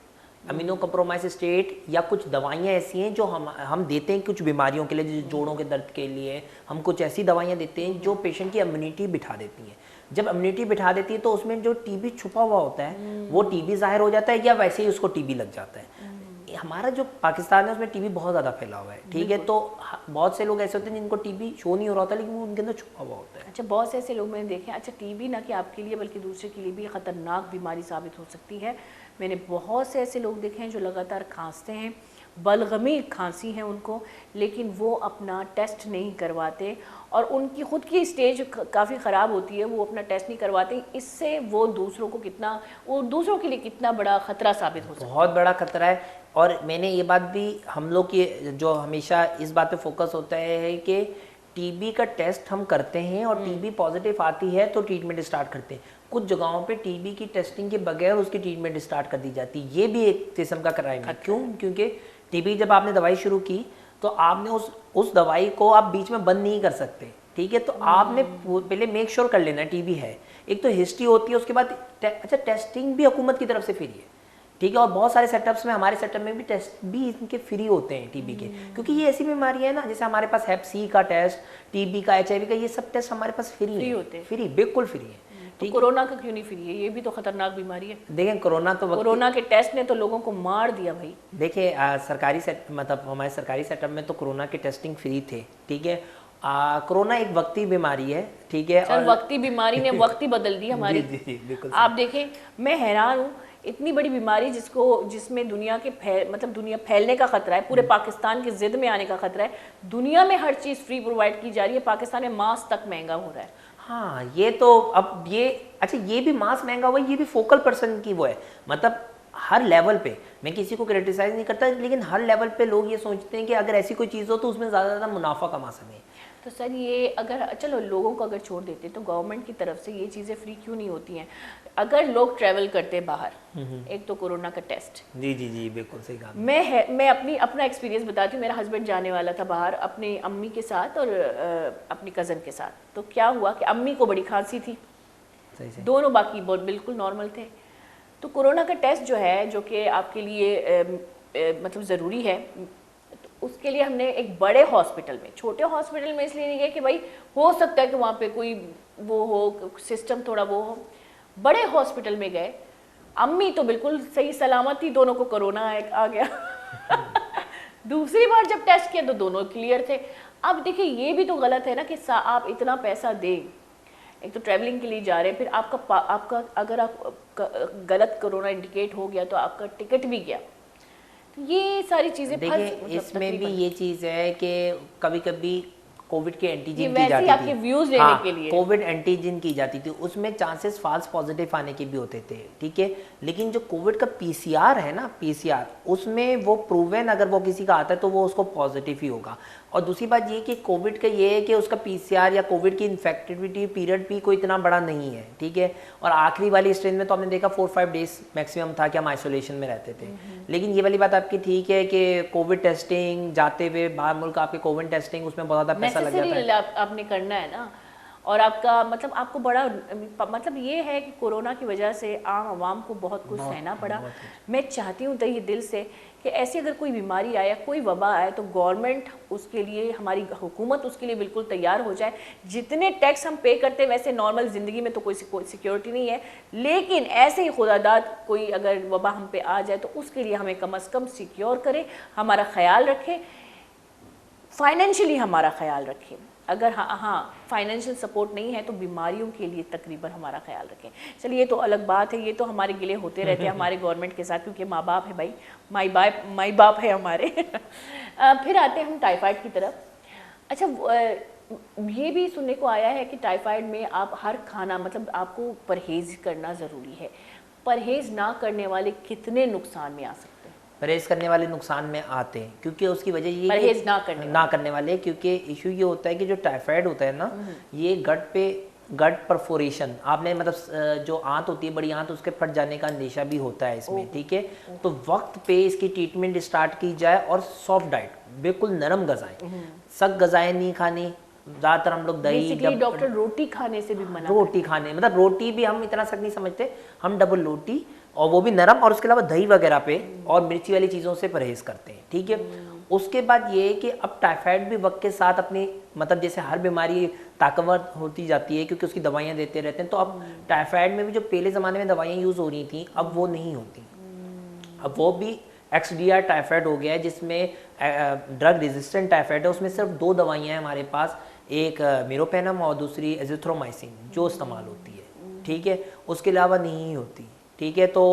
अमीनो कम्प्रोमाइज स्टेट या कुछ दवाइयाँ ऐसी हैं जो हम देते हैं कुछ बीमारियों के लिए, जैसे जोड़ों के दर्द के लिए हम कुछ ऐसी दवाइयाँ देते हैं जो पेशेंट की इम्यूनिटी बिठा देती हैं। जब इम्यूनिटी बिठा देती है तो उसमें जो टीबी छुपा हुआ होता है वो टीबी जाहिर हो जाता है या वैसे ही उसको टीबी लग जाता है। हमारा जो पाकिस्तान है उसमें टीबी बहुत ज़्यादा फैला हुआ है, ठीक है। तो बहुत से लोग ऐसे होते हैं जिनको टीबी शो नहीं हो रहा होता लेकिन वो उनके अंदर छुपा हुआ होता है। अच्छा, बहुत से ऐसे लोग मैंने देखे हैं। अच्छा, टीबी ना कि आपके लिए बल्कि दूसरे के लिए भी ख़तरनाक बीमारी साबित हो सकती है। मैंने बहुत से ऐसे लोग देखे हैं जो लगातार खांसते हैं, बलगमी खांसी है उनको, लेकिन वो अपना टेस्ट नहीं करवाते और उनकी खुद की स्टेज काफ़ी ख़राब होती है, वो अपना टेस्ट नहीं करवाते। इससे वो दूसरों के लिए कितना बड़ा ख़तरा साबित हो सकता है। बहुत बड़ा खतरा है। और मैंने ये बात भी, हम लोग की जो हमेशा इस बात पे फोकस होता है कि टीबी का टेस्ट हम करते हैं और टीबी पॉजिटिव आती है तो ट्रीटमेंट स्टार्ट करते हैं। कुछ जगहों पे टीबी की टेस्टिंग के बगैर उसकी ट्रीटमेंट स्टार्ट कर दी जाती है। ये भी एक किस्म का क्राइम है। क्यों? क्योंकि टीबी जब आपने दवाई शुरू की तो आपने उस दवाई को आप बीच में बंद नहीं कर सकते, ठीक है। तो आपने पहले मेक श्योर कर लेना टीबी है, एक तो हिस्ट्री होती है, उसके बाद अच्छा टेस्टिंग भी हुकूमत की तरफ से फ्री है, ठीक है। और बहुत सारे सेटअप्स में, हमारे सेटअप में भी टेस्ट भी इनके फ्री होते हैं टीबी के, क्योंकि ये ऐसी बीमारी है ना, जैसे हमारे पास हेप सी का टेस्ट, टीबी का, एचआईवी का, ये सब टेस्ट हमारे पास फ्री होते हैं। फ्री, बिल्कुल फ्री है। तो कोरोना का क्यों नहीं फ्री है? ये भी तो खतरनाक बीमारी है। देखें कोरोना के टेस्ट ने तो लोगों को मार दिया भाई। देखिए मतलब हमारे सरकारी सेटअप में तो कोरोना के टेस्टिंग फ्री थे, ठीक है। कोरोना एक वक्ती बीमारी है, ठीक है। और वक्ती बीमारी ने वक्त ही बदल दी हमारी। जी, बिल्कुल। आप देखें, मैं हैरान हूँ, इतनी बड़ी बीमारी जिसमें दुनिया फैलने का खतरा है, पूरे पाकिस्तान की जिद में आने का खतरा है। दुनिया में हर चीज़ फ्री प्रोवाइड की जा रही है, पाकिस्तान में मास्क तक महंगा हो रहा है। हाँ, ये तो अब ये भी मास्क महंगा हुआ है, ये भी फोकल पर्सन की वो है। मतलब हर लेवल पे, मैं किसी को क्रिटिसाइज नहीं करता, लेकिन हर लेवल पे लोग ये सोचते हैं कि अगर ऐसी कोई चीज़ हो तो उसमें ज़्यादा मुनाफा कमा सकें। तो सर, ये अगर चलो लोगों को अगर छोड़ देते तो गवर्नमेंट की तरफ से ये चीज़ें फ्री क्यों नहीं होती हैं? अगर लोग ट्रैवल करते बाहर, एक तो कोरोना का टेस्ट। जी, बिल्कुल सही कहा। मैं अपना एक्सपीरियंस बताती हूँ। मेरा हस्बैंड जाने वाला था बाहर अपनी अम्मी के साथ और अपनी कज़न के साथ। तो क्या हुआ कि अम्मी को बड़ी खांसी थी, दोनों बाकी बिल्कुल नॉर्मल थे। तो कोरोना का टेस्ट जो है, जो कि आपके लिए मतलब ज़रूरी है, तो उसके लिए हमने एक बड़े हॉस्पिटल में, छोटे हॉस्पिटल में इसलिए नहीं गए कि भाई हो सकता है कि वहाँ पे कोई वो हो, सिस्टम थोड़ा वो हो। बड़े हॉस्पिटल में गए, अम्मी तो बिल्कुल सही सलामत थी, दोनों को कोरोना आ गया। दूसरी बार जब टेस्ट किया तो दोनों क्लियर थे। अब देखिए, ये भी तो गलत है ना कि आप इतना पैसा दें, एक तो ट्रैवलिंग के लिए जा रहे हैं, फिर आपका अगर आप गलत कोरोना इंडिकेट हो गया तो आपका टिकट भी गया। तो ये सारी चीज़ें देखिए, इसमें भी ये चीज़ है कि कभी कभी कोविड के एंटीजन की जाती थी, आपके व्यूज लेने के लिए कोविड एंटीजन की जाती थी, उसमें चांसेस फॉल्स पॉजिटिव आने के भी होते थे, ठीक है। लेकिन जो कोविड का पीसीआर है ना, पीसीआर, उसमें वो प्रूवन अगर वो किसी का आता है तो वो उसको पॉजिटिव ही होगा। और दूसरी बात ये कि कोविड का ये है कि उसका पीसीआर या कोविड की इन्फेक्टिविटी पीरियड भी कोई इतना बड़ा नहीं है, ठीक है। और आखिरी वाली स्ट्रेन में तो हमने देखा 4-5 डेज मैक्सिमम था कि हम आइसोलेशन में रहते थे। लेकिन ये वाली बात आपकी ठीक है कि कोविड टेस्टिंग जाते हुए बाहर मुल्क आपके कोविड टेस्टिंग, उसमें बहुत ज़्यादा पैसा लग जाता है। आपने करना है ना। और आपका मतलब आपको बड़ा मतलब ये है कि कोरोना की वजह से आम आवाम को बहुत कुछ सहना पड़ा। मैं चाहती हूँ तहे दिल से कि ऐसी अगर कोई बीमारी आए, कोई वबा आए, तो गवर्नमेंट उसके लिए, हमारी हुकूमत उसके लिए बिल्कुल तैयार हो जाए। जितने टैक्स हम पे करते हैं वैसे नॉर्मल ज़िंदगी में तो कोई सिक्योरिटी नहीं है, लेकिन ऐसे ही खुदादाद कोई अगर वबा हम पे आ जाए तो उसके लिए हमें कम अज़ कम सिक्योर करें, हमारा ख्याल रखें, फाइनेंशियली हमारा ख्याल रखें। अगर हाँ फाइनेंशियल सपोर्ट नहीं है तो बीमारियों के लिए तकरीबन हमारा ख्याल रखें। चलिए, ये तो अलग बात है, ये तो हमारे गिले होते रहते हैं हमारे गवर्नमेंट के साथ, क्योंकि माँ बाप है भाई, माई बाप है हमारे। फिर आते हैं हम टाइफाइड की तरफ। अच्छा, ये भी सुनने को आया है कि टाइफाइड में आप हर खाना, मतलब आपको परहेज़ करना ज़रूरी है। परहेज़ ना करने वाले कितने नुकसान में आ सकते हैं? परहेज करने वाले नुकसान में आते हैं, क्योंकि उसकी वजह ये परहेज ना करने वाले, क्योंकि इशू ये होता है कि जो टाइफाइड होता है ना, ये गट परफोरेशन, आपने मतलब जो आंत होती है, बड़ी आंत, उसके फट जाने का अंदेशा भी होता है इसमें, ठीक है। तो वक्त पे इसकी ट्रीटमेंट स्टार्ट की जाए और सॉफ्ट डाइट, बिल्कुल नरम गजाएं, सख्त गजाएं नहीं खानी। ज़्यादातर हम लोग दही, डॉक्टर रोटी खाने से भी मना, रोटी खाने मतलब रोटी भी हम इतना सख्त नहीं समझते, हम डबल रोटी और वो भी नरम, और उसके अलावा दही वगैरह पे और मिर्ची वाली चीज़ों से परहेज़ करते हैं, ठीक है। उसके बाद ये है कि अब टाइफाइड भी वक्त के साथ अपनी मतलब जैसे हर बीमारी ताकतवर होती जाती है क्योंकि उसकी दवाइयाँ देते रहते हैं, तो अब टाइफाइड में भी जो पहले ज़माने में दवाइयाँ यूज़ हो रही थी अब वो नहीं होती। अब वो भी XDR टाइफाइड हो गया है जिसमें ड्रग रेजिस्टेंट टाइफाइड है, उसमें सिर्फ 2 दवाइयाँ हैं हमारे पास, एक मेरोपेनम और दूसरी एजिथ्रोमाइसिन जो इस्तेमाल होती है, ठीक है, उसके अलावा नहीं होती, ठीक है। तो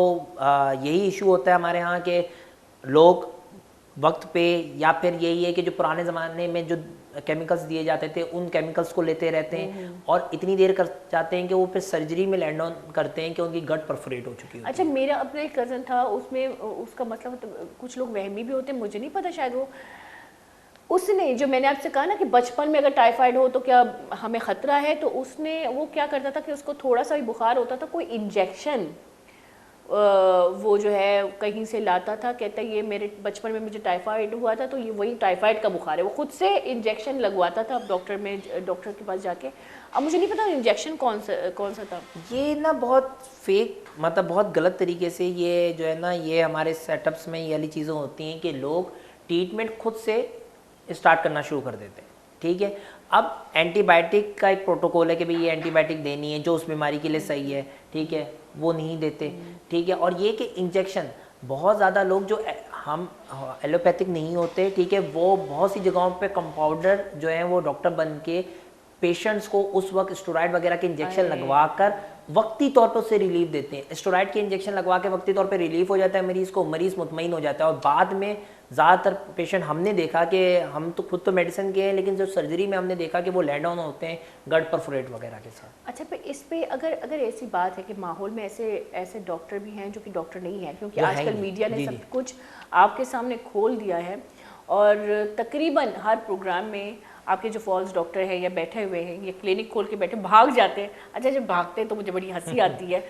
यही इशू होता है हमारे यहाँ के लोग वक्त पे, या फिर यही है कि जो पुराने ज़माने में जो केमिकल्स दिए जाते थे उन केमिकल्स को लेते रहते हैं और इतनी देर कर जाते हैं कि वो फिर सर्जरी में लैंड ऑन करते हैं कि उनकी गट परफोरेट हो चुकी है। अच्छा, मेरा अपना एक कज़न था, उसमें उसका मतलब कुछ लोग वहमी भी होते हैं, मुझे नहीं पता, शायद वो उसने जो मैंने आपसे कहा ना कि बचपन में अगर टाइफाइड हो तो क्या हमें ख़तरा है, तो उसने वो क्या करता था कि उसको थोड़ा सा भी बुखार होता था, कोई इंजेक्शन वो जो है कहीं से लाता था, कहता है ये मेरे बचपन में मुझे टाइफाइड हुआ था तो ये वही टाइफाइड का बुखार है, वो खुद से इंजेक्शन लगवाता था डॉक्टर के पास जाके। अब मुझे नहीं पता इंजेक्शन कौन सा था। ये ना बहुत फेक, मतलब बहुत गलत तरीके से ये जो है ना, ये हमारे सेटअप्स में ये वाली चीज़ें होती हैं कि लोग ट्रीटमेंट खुद से स्टार्ट करना शुरू कर देते हैं, ठीक है। अब एंटीबायोटिक का एक प्रोटोकॉल है कि भाई ये एंटीबायोटिक देनी है जो उस बीमारी के लिए सही है, ठीक है, वो नहीं देते, ठीक है। और ये कि इंजेक्शन बहुत ज़्यादा लोग जो हम एलोपैथिक नहीं होते, ठीक है, वो बहुत सी जगहों पे कंपाउंडर जो है वो डॉक्टर बन के पेशेंट्स को उस वक्त स्टेरॉइड वगैरह के इंजेक्शन लगवा कर वक्ती तौर पर उससे रिलीफ देते हैं। स्टेरॉइड के इंजेक्शन लगवा के वक्ती तौर पे रिलीफ हो जाता है मरीज़ को, मरीज़ मुतमईन हो जाता है। और बाद में ज़्यादातर पेशेंट हमने देखा कि हम तो खुद तो मेडिसिन के हैं, लेकिन जो सर्जरी में हमने देखा कि वो लैंड ऑन होते हैं गट परफोरेट वगैरह के साथ। अच्छा, पर इस पे अगर ऐसी बात है कि माहौल में ऐसे डॉक्टर भी हैं जो कि डॉक्टर नहीं हैं, क्योंकि आजकल मीडिया ने सब कुछ आपके सामने खोल दिया है और तकरीबन हर प्रोग्राम में आपके जो फॉल्स डॉक्टर हैं या बैठे हुए हैं या क्लिनिक खोल के बैठे भाग जाते हैं। अच्छा, जब भागते हैं तो मुझे बड़ी हंसी आती है।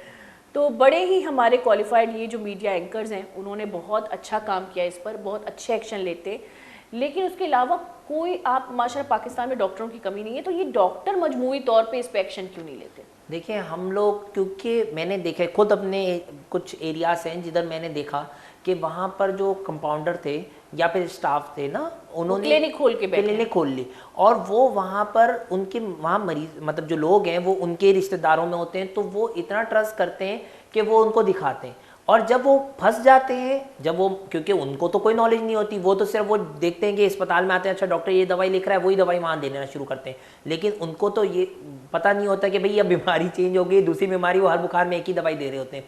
तो बड़े ही हमारे क्वालिफाइड ये जो मीडिया एंकर्स हैं उन्होंने बहुत अच्छा काम किया इस पर, बहुत अच्छे एक्शन लेते, लेकिन उसके अलावा कोई आप माशाल्लाह पाकिस्तान में डॉक्टरों की कमी नहीं है, तो ये डॉक्टर मजमूई तौर पे इस पर एक्शन क्यों नहीं लेते? देखिए हम लोग, क्योंकि मैंने देखा खुद अपने कुछ एरियाज हैं जिधर मैंने देखा कि वहाँ पर जो कंपाउंडर थे या फिर स्टाफ थे ना, उन्होंने क्लिनिक खोल ली और वो वहाँ पर उनके वहाँ मरीज मतलब जो लोग हैं वो उनके रिश्तेदारों में होते हैं, तो वो इतना ट्रस्ट करते हैं कि वो उनको दिखाते हैं। और जब वो फंस जाते हैं, जब वो, क्योंकि उनको तो कोई नॉलेज नहीं होती, वो तो सिर्फ वो देखते हैं कि अस्पताल में आते हैं, अच्छा डॉक्टर ये दवाई लिख रहा है, वही दवाई वहाँ देना शुरू करते हैं, लेकिन उनको तो ये पता नहीं होता कि भाई अब बीमारी चेंज हो गई, दूसरी बीमारी, वो हर बुखार में एक ही दवाई दे रहे होते हैं।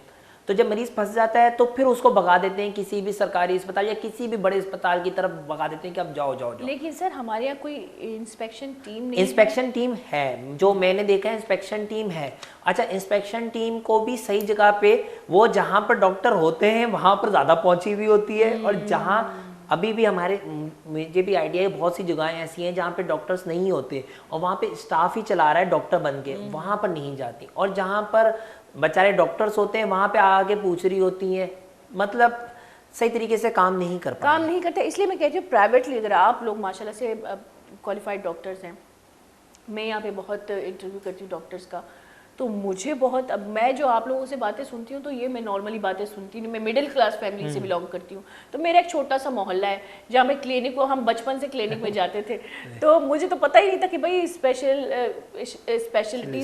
तो जब मरीज़ फंस जाता है तो फिर उसको भगा देते हैं किसी भी सरकारी अस्पताल या किसी भी बड़े अस्पताल की तरफ भगा देते हैं कि अब जाओ जाओ जाओ। लेकिन सर हमारे यहाँ कोई इंस्पेक्शन टीम नहीं इंस्पेक्शन टीम है, जो मैंने देखा है इंस्पेक्शन टीम है। अच्छा, इंस्पेक्शन टीम को भी सही जगह पे, वो जहाँ पर डॉक्टर होते हैं वहाँ पर ज़्यादा पहुँची हुई होती है, और जहाँ अभी भी मुझे भी आइडिया है बहुत सी जगहें ऐसी हैं जहाँ पे डॉक्टर्स नहीं होते और वहाँ पे स्टाफ ही चला रहा है डॉक्टर बन के, वहाँ पर नहीं जाती। और जहाँ पर बेचारे डॉक्टर्स होते हैं वहाँ पे आगे पूछ रही होती हैं, मतलब सही तरीके से काम नहीं करते। इसलिए मैं कहती हूँ प्राइवेटली अगर आप लोग माशाल्लाह से क्वालिफाइड डॉक्टर्स हैं, मैं यहाँ पे बहुत इंटरव्यू करती हूँ डॉक्टर्स का, तो मुझे बहुत, अब मैं जो आप लोगों से बातें सुनती हूँ तो ये मैं नॉर्मली बातें सुनती नहीं, मैं मिडिल क्लास फैमिली से बिलोंग करती हूँ। तो मेरा एक छोटा सा मोहल्ला है जहाँ मैं क्लिनिक को, हम बचपन से क्लिनिक में जाते थे, तो मुझे तो पता ही नहीं था कि भाई स्पेशलिटीज़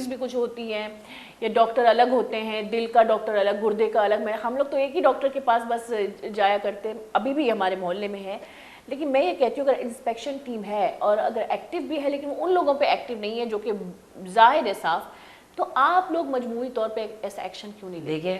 भी कुछ होती हैं या डॉक्टर अलग होते हैं, दिल का डॉक्टर अलग, गुर्दे का अलग। हम लोग तो एक ही डॉक्टर के पास बस जाया करते हैं, अभी भी हमारे मोहल्ले में है। लेकिन मैं ये कहती हूँ अगर इंस्पेक्शन टीम है और अगर एक्टिव भी है, लेकिन उन लोगों पे एक्टिव नहीं है जो कि जाहिर है साफ, तो आप लोग मजबूरी तौर पे ऐसा एक्शन क्यों नहीं लेते? देखिए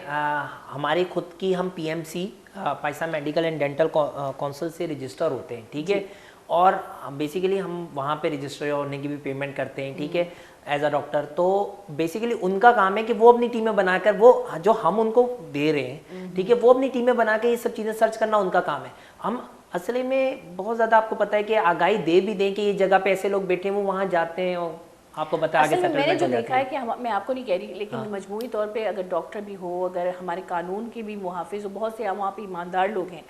हमारी खुद की, हम PMC Pakistan medical and dental council से रजिस्टर होते हैं, ठीक है, और बेसिकली हम वहाँ पे रजिस्टर होने की भी पेमेंट करते हैं, ठीक है, एज अ डॉक्टर। तो बेसिकली उनका काम है कि वो अपनी टीमें बनाकर, वो जो हम उनको दे रहे हैं, ठीक है, वो अपनी टीमें बना के ये सब चीज़ें सर्च करना उनका काम है। हम असली में बहुत ज़्यादा, आपको पता है कि आगाही दे भी दें कि ये जगह पे ऐसे लोग बैठे हैं, वो वहाँ जाते हैं और आपको पता है आगे असल में मैंने सेटलमेंट जो हो जाती देखा है है। कि मैं आपको नहीं कह रही, लेकिन मजमूई तौर पे अगर डॉक्टर भी हो, अगर हमारे कानून के भी मुहाफिज हो, बहुत से वहाँ पे ईमानदार लोग हैं,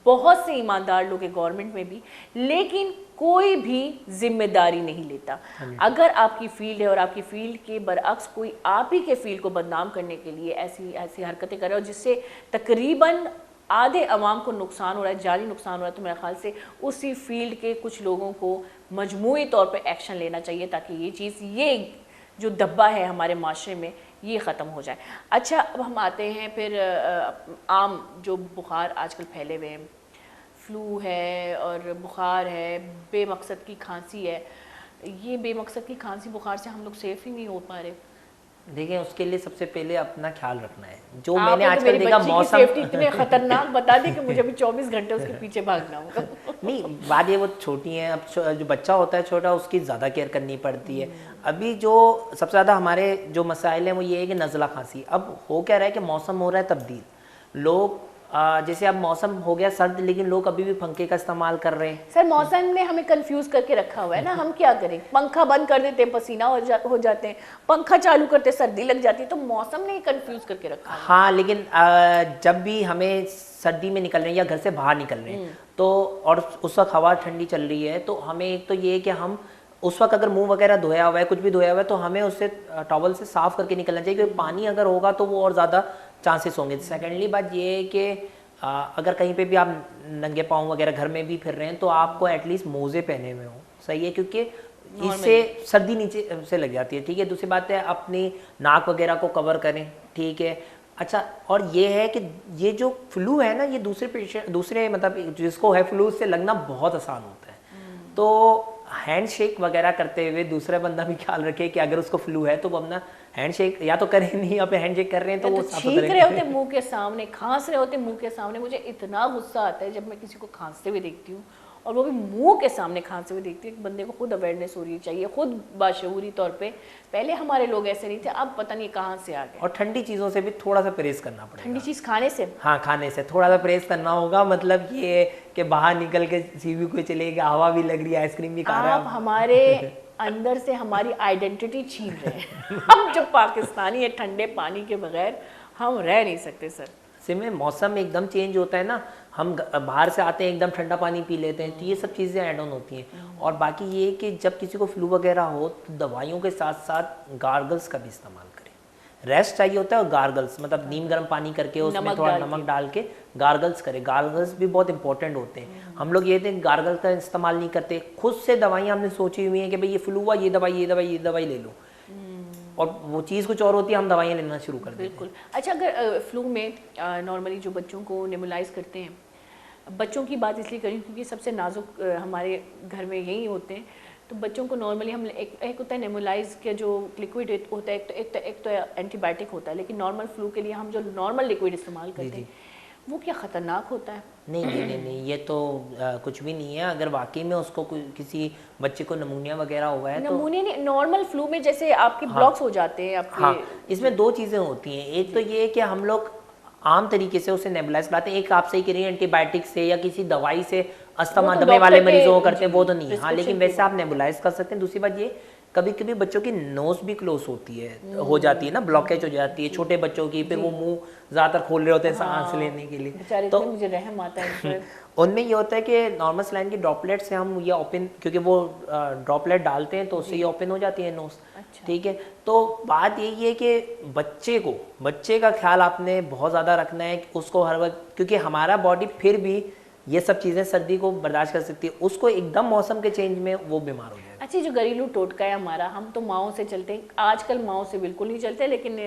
बहुत से ईमानदार लोग हैं गवर्नमेंट में भी, लेकिन कोई भी जिम्मेदारी नहीं लेता। अगर आपकी फील्ड है और आपकी फील्ड के बरअक्स कोई आप ही के फील्ड को बदनाम करने के लिए ऐसी ऐसी हरकतें कर रहे हो जिससे तकरीबन आधे अवाम को नुकसान हो रहा है, जानी नुकसान हो रहा है, तो मेरे ख्याल से उसी फील्ड के कुछ लोगों को मजमूई तौर पे एक्शन लेना चाहिए ताकि ये चीज़, ये जो दब्बा है हमारे माशरे में, ये ख़त्म हो जाए। अच्छा, अब हम आते हैं फिर आम जो बुखार आजकल फैले हुए हैं, फ्लू है और बुखार है, बेमकसद की खांसी है। ये बेमकसद की खांसी बुखार से हम लोग सेफ ही नहीं हो पा रहे। देखिए उसके लिए सबसे पहले अपना ख्याल रखना है। जो आपने मैंने तो आजकल मेरी देखा बच्ची की मौसम सेफ्टी इतने खतरनाक बता दी कि मुझे अभी 24 घंटे उसके पीछे भागना होगा। नहीं, बात ये वो छोटी है, अब जो बच्चा होता है छोटा उसकी ज़्यादा केयर करनी पड़ती है। अभी जो सबसे ज़्यादा हमारे जो मसाइल हैं वो ये है कि नज़ला खांसी। अब हो क्या रहा है कि मौसम हो रहा है तब्दील, लोग जैसे अब मौसम हो गया सर्द, लेकिन लोग अभी भी पंखे का इस्तेमाल कर रहे हैं। सर मौसम ने हमें कंफ्यूज करके रखा हुआ है ना, हम क्या करें? पंखा बंद कर देते हैं, पसीना हो जाते हैं, पंखा चालू करते सर्दी लग जाती है, तो मौसम ने कंफ्यूज करके रखा है। हाँ, लेकिन जब भी हमें सर्दी में निकल रहे हैं या घर से बाहर निकल रहे हैं तो, और उस वक्त हवा ठंडी चल रही है, तो हमें एक तो ये है कि हम उस वक्त अगर मुंह वगैरह धोया हुआ है, कुछ भी धोया हुआ है, तो हमें उससे टॉवल से साफ करके निकलना चाहिए, क्योंकि पानी अगर होगा तो वो और ज़्यादा चांसेस होंगे। सेकेंडली बात ये है कि अगर कहीं पे भी आप नंगे पाँव वगैरह घर में भी फिर रहे हैं तो आपको एटलीस्ट मोजे पहने हुए हो, सही है, क्योंकि इससे सर्दी नीचे से लग जाती है। ठीक है, दूसरी बात है अपनी नाक वगैरह को कवर करें। ठीक है, अच्छा, और ये है कि ये जो फ्लू है ना, ये दूसरे मतलब जिसको है फ्लू, उससे लगना बहुत आसान होता है। तो हैंड शेक वगैरह करते हुए दूसरा बंदा भी ख्याल रखे कि अगर उसको फ्लू है तो वो अपना हैंड शेक या तो करें नहीं, या पे हैंड शेक कर रहे हैं तो वो छींक रहे होते मुंह के सामने, खांस रहे होते मुंह के सामने। मुझे इतना गुस्सा आता है जब मैं किसी को खांसते हुए देखती हूँ, और वो भी मुंह के सामने खांसते हुए देखती हूँ। बंदे को खुद अवेयरनेस हो रही चाहिए, खुद बाशऊरी तौर पे। पहले हमारे लोग ऐसे नहीं थे, अब पता नहीं कहाँ से आ गए। और ठंडी चीज़ों से भी थोड़ा सा परहेज करना पड़ेगा। ठंडी चीज़ खाने से, हाँ, खाने से थोड़ा सा परहेज करना होगा। मतलब ये कि बाहर निकल के सीवी को चलेगा, हवा भी लग रही है, आइसक्रीम भी खा रहा है। आप हमारे अंदर से हमारी आइडेंटिटी छीन रहे हैं। हम जो पाकिस्तानी है, ठंडे पानी के बगैर हम रह नहीं सकते सर। में मौसम एकदम चेंज होता है ना, हम बाहर से आते हैं एकदम ठंडा पानी पी लेते हैं, तो ये सब चीज़ें ऐड ऑन होती हैं। और बाकी ये कि जब किसी को फ्लू वगैरह हो तो दवाइयों के साथ साथ गार्गल्स का भी इस्तेमाल करें। रेस्ट चाहिए होता है, और गार्गल्स मतलब नीम गर्म पानी करके उसमें थोड़ा नमक डाल के गार्गल्स करें। गार्गल्स भी बहुत इंपॉर्टेंट होते हैं। हम लोग ये थे गार्गल्स का इस्तेमाल नहीं करते, खुद से दवाइयाँ हमने सोची हुई हैं कि भाई ये फ्लू हुआ, ये दवाई ले लो, और वो चीज़ कुछ और होती है, हम दवाइयाँ लेना शुरू कर देते हैं। बिल्कुल। अच्छा, अगर फ्लू में नॉर्मली जो बच्चों को नेबुलाइज करते हैं, बच्चों की बात इसलिए करी क्योंकि सबसे नाजुक हमारे घर में यही होते हैं, तो बच्चों को नॉर्मली हम एक होता है नेबुलाइज के जो लिक्विड होता है, एक तो एंटीबायोटिक होता है, लेकिन नॉर्मल फ्लू के लिए हम जो नॉर्मल लिक्विड इस्तेमाल करते हैं वो क्या ख़तरनाक होता है? नहीं, ये तो कुछ भी नहीं है। अगर वाकई में उसको किसी बच्चे को नमूनिया वगैरह हुआ है तो नहीं, नॉर्मल फ्लू में जैसे आपके ब्लॉक्स हो जाते हैं आपके। हाँ, इसमें दो चीज़ें होती हैं। एक तो ये है कि हम लोग आम तरीके से उसे नेबुलाइज कराते हैं। एक आप सही कह रही हैं, एंटीबायोटिक से या किसी दवाई से अस्थमा दमे वाले मरीजों को करते हैं, वो तो नहीं है। हाँ, लेकिन वैसे आप नेबुलाइज कर सकते हैं। दूसरी बात ये, कभी कभी बच्चों की नोज भी क्लोज होती है, हो जाती है ना, ब्लॉकेज हो जाती है छोटे बच्चों की, फिर वो मुंह ज़्यादातर खोल रहे होते हैं सांस लेने के लिए, तो मुझे रहम आता है। उनमें ये होता है कि नॉर्मल सलाइन की ड्रॉपलेट से हम ये ओपन, क्योंकि वो ड्रॉपलेट डालते हैं तो उससे ये ओपन हो जाती है नोज। ठीक है, तो बात यही है कि बच्चे का ख्याल आपने बहुत ज़्यादा रखना है, उसको हर वक्त, क्योंकि हमारा बॉडी फिर भी ये सब चीज़ें सर्दी को बर्दाश्त कर सकती है, उसको एकदम मौसम के चेंज में वो बीमार हो जाएगा। अच्छा, जो घरेलू टोटका है हमारा, हम तो माओ से चलते हैं, आजकल माओ से बिल्कुल नहीं चलते, लेकिन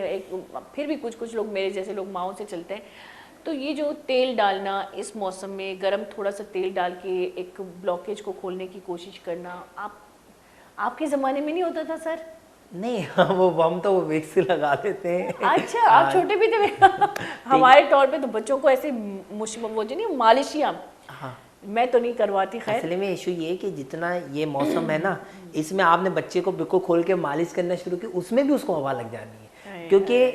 फिर भी कुछ लोग, मेरे जैसे लोग माओ से चलते हैं। तो ये जो तेल डालना इस मौसम में, गरम थोड़ा सा तेल डाल के एक ब्लॉकेज को खोलने की कोशिश करना, आपके ज़माने में नहीं होता था सर? नहीं, हम तो विक्स लगा देते हैं। अच्छा, आप छोटे भी थे। हमारे तौर पे तो बच्चों को ऐसे वो जो नहीं मालिशियाँ, हाँ, मैं तो नहीं करवाती। खैर, असली में इशू ये है कि जितना ये मौसम है ना, इसमें आपने बच्चे को बिल्कुल खोल के मालिश करना शुरू की, उसमें भी उसको हवा लग जानी है। क्योंकि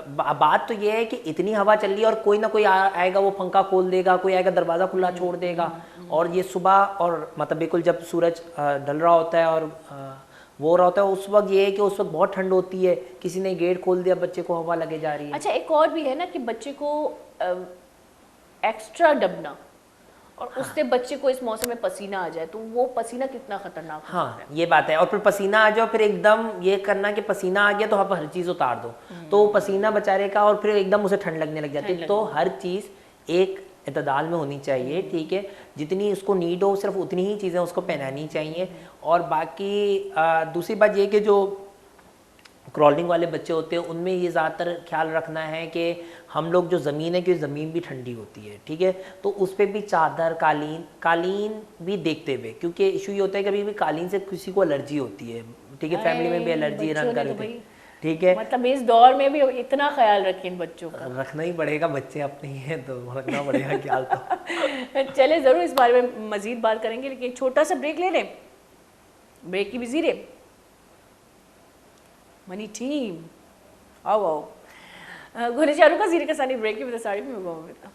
बात तो ये है कि इतनी हवा चल रही है, और कोई ना कोई आएगा वो पंखा खोल देगा, कोई आएगा दरवाज़ा खुला छोड़ देगा, और ये सुबह और मतलब बिल्कुल जब सूरज ढल रहा होता है और वो हो रहा होता है। उस वक्त ये है कि उस वक्त बहुत ठंड होती है, किसी ने गेट खोल दिया, बच्चे को हवा लगे जा रही है। अच्छा, एक और भी है ना कि बच्चे को एक्स्ट्रा दबना और उससे बच्चे को इस मौसम में पसीना आ जाए, तो वो पसीना कितना खतरनाक हो सकता हाँ, है। ये बात है। और फिर पसीना आ जाओ, फिर एकदम ये करना कि पसीना आ गया तो आप हर चीज़ उतार दो, तो पसीना बेचारे का, और फिर एकदम उसे ठंड लगने लग जाती है। तो हर चीज़ एक इतदाल में होनी चाहिए, ठीक है। जितनी उसको नीड हो सिर्फ उतनी ही चीज़ें उसको पहनानी चाहिए। और बाकी दूसरी बात ये कि जो क्रॉलिंग वाले बच्चे होते हैं उनमें ये ज़्यादातर ख्याल रखना है कि हम लोग जो ज़मीन है कि ज़मीन भी ठंडी होती है, ठीक है। तो उस पर भी चादर, कालीन भी देखते हुए, क्योंकि इशू ये होता है कभी भी कालीन से किसी को एलर्जी होती है, ठीक है। फैमिली में भी एलर्जी रन कर होती है, ठीक है। मतलब इस दौर में भी इतना ख्याल रखें इन बच्चों का। रखना ही पड़ेगा, बच्चे अपने ही हैं तो रखना पड़ेगा ख्याल तो। चले, ज़रूर इस बारे में मज़ीद बात करेंगे, लेकिन एक छोटा सा ब्रेक ले लें। ब्रेक की बिजी रे मनी टीम आओ गुने चारू का जीरे का सानी ब्रेक की वजह साड़ी में होगा।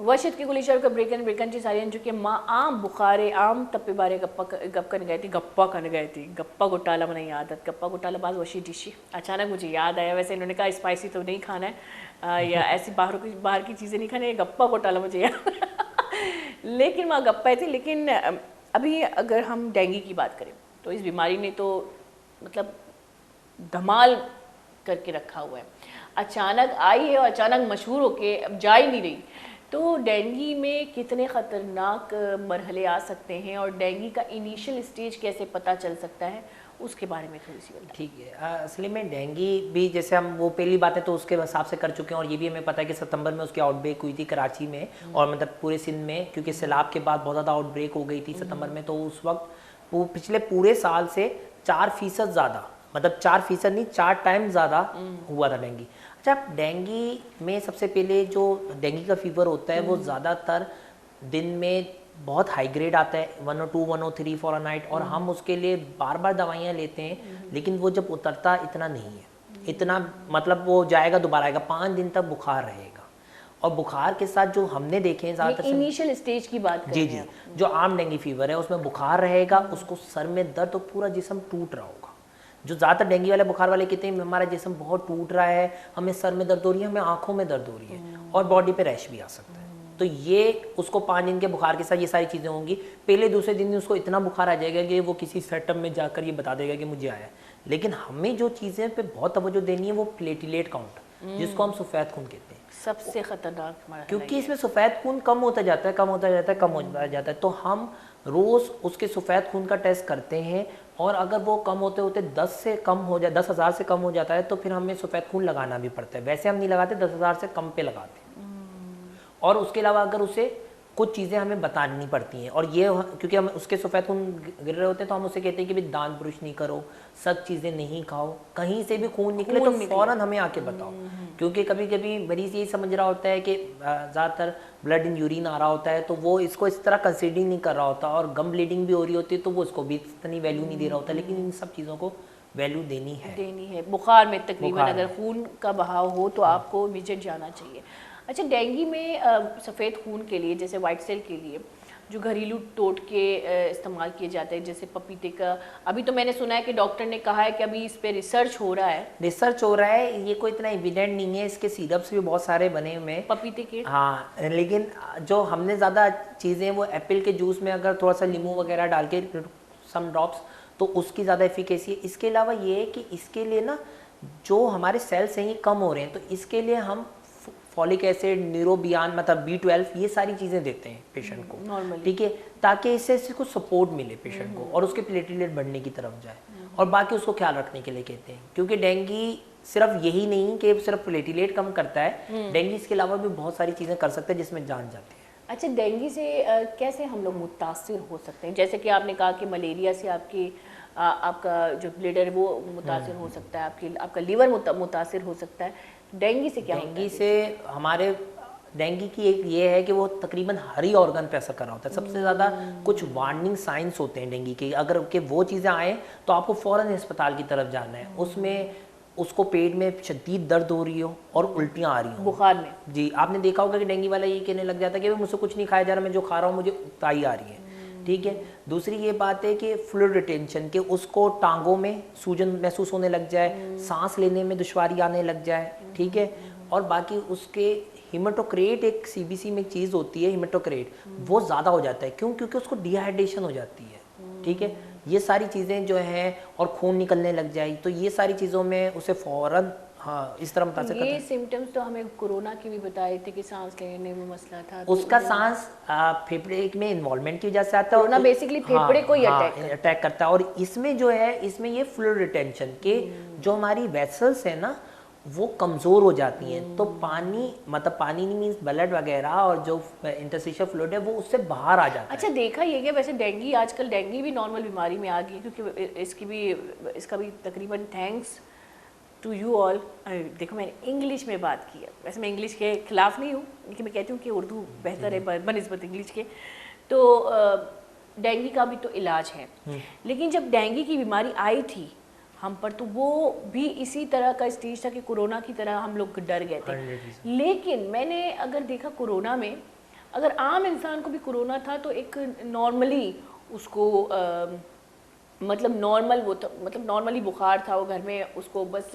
वर्षित की गुली का ब्रेकन ची सारी जो कि माँ आम बुखारे आम तप्पे बारे गप करने गए थे, गप्पा घोटाला में नहीं आदत, गप्पा घोटाला बाद वशी डिशी। अचानक मुझे याद आया, वैसे इन्होंने कहा स्पाइसी तो नहीं खाना है या ऐसी बाहर की चीज़ें नहीं खानी, गप्पा घोटाला मुझे याद लेकिन वहाँ गप्पा थी। लेकिन अभी अगर हम डेंगू की बात करें तो इस बीमारी ने तो मतलब धमाल करके रखा हुआ है, अचानक आई है और अचानक मशहूर होके अब जा ही नहीं रही। तो डेंगू में कितने ख़तरनाक मरहले आ सकते हैं और डेंगू का इनिशियल स्टेज कैसे पता चल सकता है, उसके बारे में थोड़ी सी बताइए। ठीक है। असली में डेंगू भी जैसे हम वो पहली बातें तो उसके हिसाब से कर चुके हैं, और ये भी हमें पता है कि सितंबर में उसकी आउटब्रेक हुई थी कराची में, और मतलब पूरे सिंध में, क्योंकि सैलाब के बाद बहुत ज़्यादा आउटब्रेक हो गई थी सितंबर में। तो उस वक्त वो पिछले पूरे साल से 4% ज़्यादा, मतलब 4% नहीं 4 टाइम ज़्यादा हुआ था डेंगू। अच्छा, डेंगू में सबसे पहले जो डेंगू का फीवर होता है वो ज़्यादातर दिन में बहुत हाई ग्रेड आता है, 102, 103 फॉर अ नाइट, और हम उसके लिए बार बार दवाइयाँ लेते हैं, लेकिन वो जब उतरता इतना नहीं है, इतना मतलब वो जाएगा दोबारा आएगा, 5 दिन तक बुखार रहेगा। और बुखार के साथ जो हमने देखे हैं ज़्यादातर इनिशियल स्टेज की बात कर जी रहे हैं जी, जो आम डेंगू फीवर है उसमें बुखार रहेगा, उसको सर में दर्द और पूरा जिस्म टूट रहा होगा। जो ज़्यादातर डेंगू वाले बुखार वाले कहते हैं हमारा जिस्म बहुत टूट रहा है, हमें सर में दर्द हो रही है, हमें आंखों में दर्द हो रही है, और बॉडी पे रैश भी आ सकता है। तो ये उसको 5 दिन के बुखार के साथ ये सारी चीज़ें होंगी। पहले दूसरे दिन उसको इतना बुखार आ जाएगा कि वो किसी सेटअप में जाकर ये बता देगा कि मुझे आया है। लेकिन हमें जो चीज़ें पे बहुत तवज्जो देनी है वो प्लेटलेट काउंट, जिसको हम सफ़ेद खून कहते हैं, सबसे खतरनाक मरहला क्योंकि इसमें सफ़ेद खून कम होता जाता है, कम होता जाता है। तो हम रोज़ उसके सफ़ेद खून का टेस्ट करते हैं, और अगर वो कम होते होते 10 से कम हो जाए, 10,000 से कम हो जाता है, तो फिर हमें सफ़ेद खून लगाना भी पड़ता है। वैसे हम नहीं लगाते, 10,000 से कम पे लगाते हैं। और उसके अलावा अगर उसे कुछ चीज़ें हमें बतानी पड़ती हैं, और ये क्योंकि हम उसके सफ़ेद खून गिर रहे होते हैं तो हम उसे कहते हैं कि भाई दांत ब्रुश नहीं करो, सख्त चीज़ें नहीं खाओ, कहीं से भी खून निकले तो फ़ौरन हमें आके बताओ। क्योंकि कभी कभी मरीज़ यही समझ रहा होता है कि ज़्यादातर ब्लड इन यूरिन आ रहा होता है, तो वो इसको इस तरह कंसीडरिंग नहीं कर रहा होता, और गम ब्लीडिंग भी हो रही होती है तो वो इसको भी इतनी वैल्यू नहीं दे रहा होता। लेकिन इन सब चीज़ों को वैल्यू देनी है। बुखार में तकरीबन अगर खून का बहाव हो तो आपको इमीडिएट जाना चाहिए। अच्छा, डेंगू में सफ़ेद खून के लिए, जैसे वाइट सेल के लिए जो घरेलू टोटके इस्तेमाल किए जाते हैं, जैसे पपीते का, अभी तो मैंने सुना है कि डॉक्टर ने कहा है कि अभी इस पे रिसर्च हो रहा है, ये कोई इतना एविडेंट नहीं है। इसके सिरप्स भी बहुत सारे बने हुए हैं पपीते के। हाँ, लेकिन जो हमने ज़्यादा चीज़ें वो एप्पल के जूस में अगर थोड़ा सा नींबू वगैरह डाल के सम ड्रॉप्स, तो उसकी ज़्यादा एफिकेसी है। इसके अलावा ये है कि इसके लिए ना जो हमारे सेल्स हैं ये कम हो रहे हैं, तो इसके लिए हम फॉलिक एसिड, न्यूरोबियान, मतलब B12, ये सारी चीज़ें देते हैं पेशेंट को, ठीक है, ताकि इससे कुछ सपोर्ट मिले पेशेंट को और उसके प्लेटलेट बढ़ने की तरफ जाए। और बाकी उसको ख्याल रखने के लिए कहते हैं, क्योंकि डेंगू सिर्फ यही नहीं कि सिर्फ प्लेटलेट कम करता है, डेंगू इसके अलावा भी बहुत सारी चीज़ें कर सकता है जिसमें जान जाती है। अच्छा, डेंगू से कैसे हम लोग मुतासिर हो सकते हैं? जैसे कि आपने कहा कि मलेरिया से आपका जो ब्लडर है वो मुतासिर हो सकता है, आपका लीवर मुतासिर हो सकता है। डेंगू से क्या होता है? डेंगू से हमारे डेंगू की एक ये है कि वो तकरीबन हर ही ऑर्गन पे असर कर रहा होता है। सबसे ज़्यादा कुछ वार्निंग साइंस होते हैं डेंगू के, अगर के वो चीज़ें आए तो आपको फ़ौरन अस्पताल की तरफ जाना है। उसमें उसको पेट में शदीद दर्द हो रही हो और उल्टियाँ आ रही हो बुखार में। जी, आपने देखा होगा कि डेंगू वाला ये कहने लग जाता है कि मुझसे कुछ नहीं खाया जा रहा, मैं जो खा रहा हूँ मुझे उताई आ रही है। ठीक है। दूसरी ये बात है कि फ्लूइड रिटेंशन, के उसको टांगों में सूजन महसूस होने लग जाए, सांस लेने में दुश्वारी आने लग जाए। ठीक है। और बाकी उसके हिमेटोक्रेट, एक सीबीसी में एक चीज़ होती है हिमेटोक्रेट, वो ज़्यादा हो जाता है। क्यों? क्योंकि उसको डिहाइड्रेशन हो जाती है। ठीक है। ये सारी चीज़ें जो हैं, और खून निकलने लग जाए, तो ये सारी चीज़ों में उसे फ़ौरन हाँ इस तरह मुतासिर करता है। ये सिम्टम्स तो हमें कोरोना की भी बताए थे कि सांस लेने में मसला था। उसका सांस फेफड़े में इन्वॉल्वमेंट की वजह से आता है। कोरोना बेसिकली फेफड़े को ही अटैक करता है। और इसमें जो है, इसमें ये फ्लूइड रिटेंशन के जो हमारी वेसल्स है ना, वो कमज़ोर हो जाती हैं। तो पानी, मतलब पानी नहीं मीन्स ब्लड वगैरह, और जो इंटरस्टिशियल फ्लूइड है वो उससे बाहर आ जाता है। अच्छा, देखा ये कि वैसे डेंगू, आजकल डेंगू भी नॉर्मल बीमारी में आ गई है, क्योंकि इसका भी तकरीबन थैंक्स टू यू ऑल। देखो, मैंने इंग्लिश में बात की है, वैसे मैं इंग्लिश के खिलाफ नहीं हूँ, लेकिन मैं कहती हूँ कि उर्दू बेहतर है बनिस्बत इंग्लिश के। तो डेंगू का भी तो इलाज है, लेकिन जब डेंगू की बीमारी आई थी हम पर, तो वो भी इसी तरह का स्टेज था कि कोरोना की तरह हम लोग डर गए थे। लेकिन मैंने अगर देखा कोरोना में, अगर आम इंसान को भी कोरोना था तो एक नॉर्मली उसको मतलब नॉर्मल वो तो मतलब नॉर्मली बुखार था, वो घर में उसको बस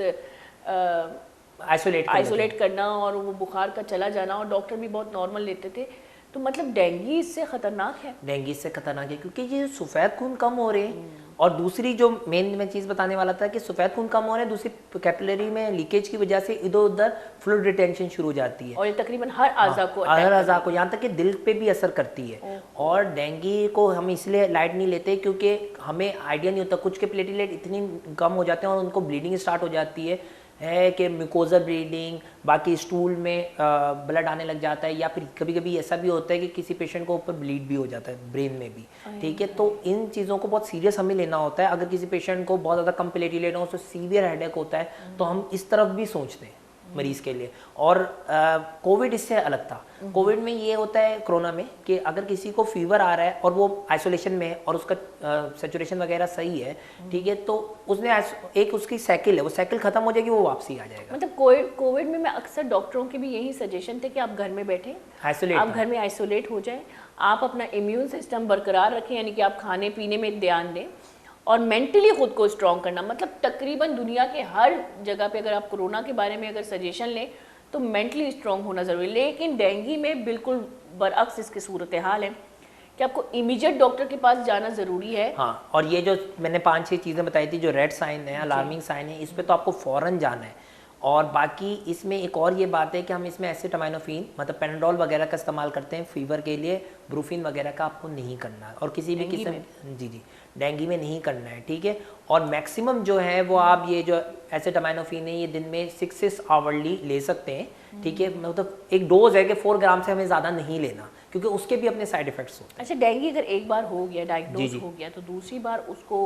आइसोलेट करना और वो बुखार का चला जाना, और डॉक्टर भी बहुत नॉर्मल लेते थे। तो मतलब डेंगू इससे खतरनाक है। डेंगू इससे खतरनाक है क्योंकि ये सफ़ेद खून कम हो रहे हैं। और दूसरी जो मेन मैं चीज़ बताने वाला था कि सफ़ेद खून कम हो रहे हैं, दूसरी कैपिलरी में लीकेज की वजह से इधर उधर फ्लूइड रिटेंशन शुरू हो जाती है, और ये तकरीबन हर आज़ा को यहाँ तक कि दिल पे भी असर करती है। और डेंगू को हम इसलिए लाइट नहीं लेते क्योंकि हमें आइडिया नहीं होता, कुछ के प्लेटलेट इतनी कम हो जाते हैं और उनको ब्लीडिंग स्टार्ट हो जाती है कि म्यूकोजल ब्लीडिंग, बाकी स्टूल में ब्लड आने लग जाता है, या फिर कभी कभी ऐसा भी होता है कि किसी पेशेंट को ऊपर ब्लीड भी हो जाता है, ब्रेन में भी। ठीक है। तो इन चीज़ों को बहुत सीरियस हमें लेना होता है। अगर किसी पेशेंट को बहुत ज़्यादा कम प्लेटलेट हो, तो सीवियर हेडेक होता है, तो हम इस तरफ भी सोचते हैं मरीज़ के लिए। और कोविड इससे अलग था। कोविड में ये होता है, कोरोना में, कि अगर किसी को फीवर आ रहा है और वो आइसोलेशन में है और उसका सैचुरेशन वगैरह सही है, ठीक है, तो उसने एक उसकी साइकिल है, वो साइकिल खत्म हो जाएगी, वो वापसी आ जाएगा। मतलब कोविड में मैं अक्सर डॉक्टरों के भी यही सजेशन थे कि आप घर में बैठें, आप घर में आइसोलेट हो जाएं, आप अपना इम्यून सिस्टम बरकरार रखें, यानी कि आप खाने पीने में ध्यान दें, और मेंटली खुद को स्ट्रॉन्ग करना। मतलब तकरीबन दुनिया के हर जगह पे अगर आप कोरोना के बारे में अगर सजेशन लें तो मेंटली स्ट्रॉन्ग होना ज़रूरी है। लेकिन डेंगू में बिल्कुल बरअक्स इसकी सूरत हाल है कि आपको इमीडिएट डॉक्टर के पास जाना ज़रूरी है। हाँ, और ये जो मैंने 5-6 चीज़ें बताई थी, जो रेड साइन है, अलार्मिंग साइन है, इस पर तो आपको फ़ौरन जाना है। और बाकी इसमें एक और ये बात है कि हम इसमें एसिटामिनोफेन, मतलब पेनाडोल वगैरह का इस्तेमाल करते हैं फीवर के लिए, ब्रूफिन वगैरह का आपको नहीं करना है, और किसी भी किस्म जी डेंगू में नहीं करना है। ठीक है। और मैक्सिमम जो है वो आप ये जो एसिटामिनोफेन है, ये दिन में 6 आवरली ले सकते हैं। ठीक है। मतलब एक डोज है कि 4 ग्राम से हमें ज़्यादा नहीं लेना, क्योंकि उसके भी अपने साइड इफेक्ट्स होते हैं। अच्छा, डेंगू अगर एक बार हो गया, डायग्नोज हो गया, तो दूसरी बार उसको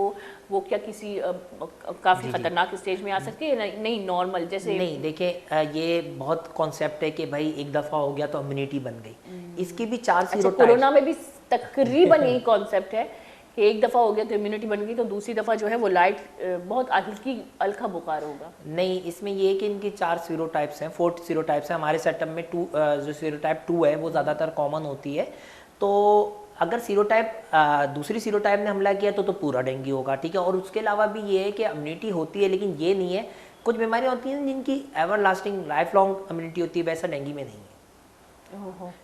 वो क्या किसी काफ़ी खतरनाक स्टेज में आ सकती है? नहीं, नॉर्मल जैसे नहीं। देखिए, ये बहुत कॉन्सेप्ट है कि भाई एक दफ़ा हो गया तो इम्यूनिटी बन गई। इसकी भी 4 सीरोटाइप्स। कोरोना में भी तकरीबन यही कॉन्सेप्ट है कि एक दफ़ा हो गया तो इम्यूनिटी बन गई, तो दूसरी दफ़ा जो है वो लाइट बहुत हल्का बुखार होगा। नहीं, इसमें ये कि इनकी 4 सीरोटाइप्स हैं, 4 सीरोटाइप्स हैं। हमारे सेटअप में जो सीरोटाइप 2 है वो ज़्यादातर कॉमन होती है। तो अगर दूसरी सीरोटाइप ने हमला किया तो पूरा डेंगू होगा। ठीक है। और उसके अलावा भी ये है कि इम्यूनिटी होती है, लेकिन ये नहीं है, कुछ बीमारियाँ होती हैं जिनकी ever lasting life long immunity होती है, वैसा डेंगू में नहीं है।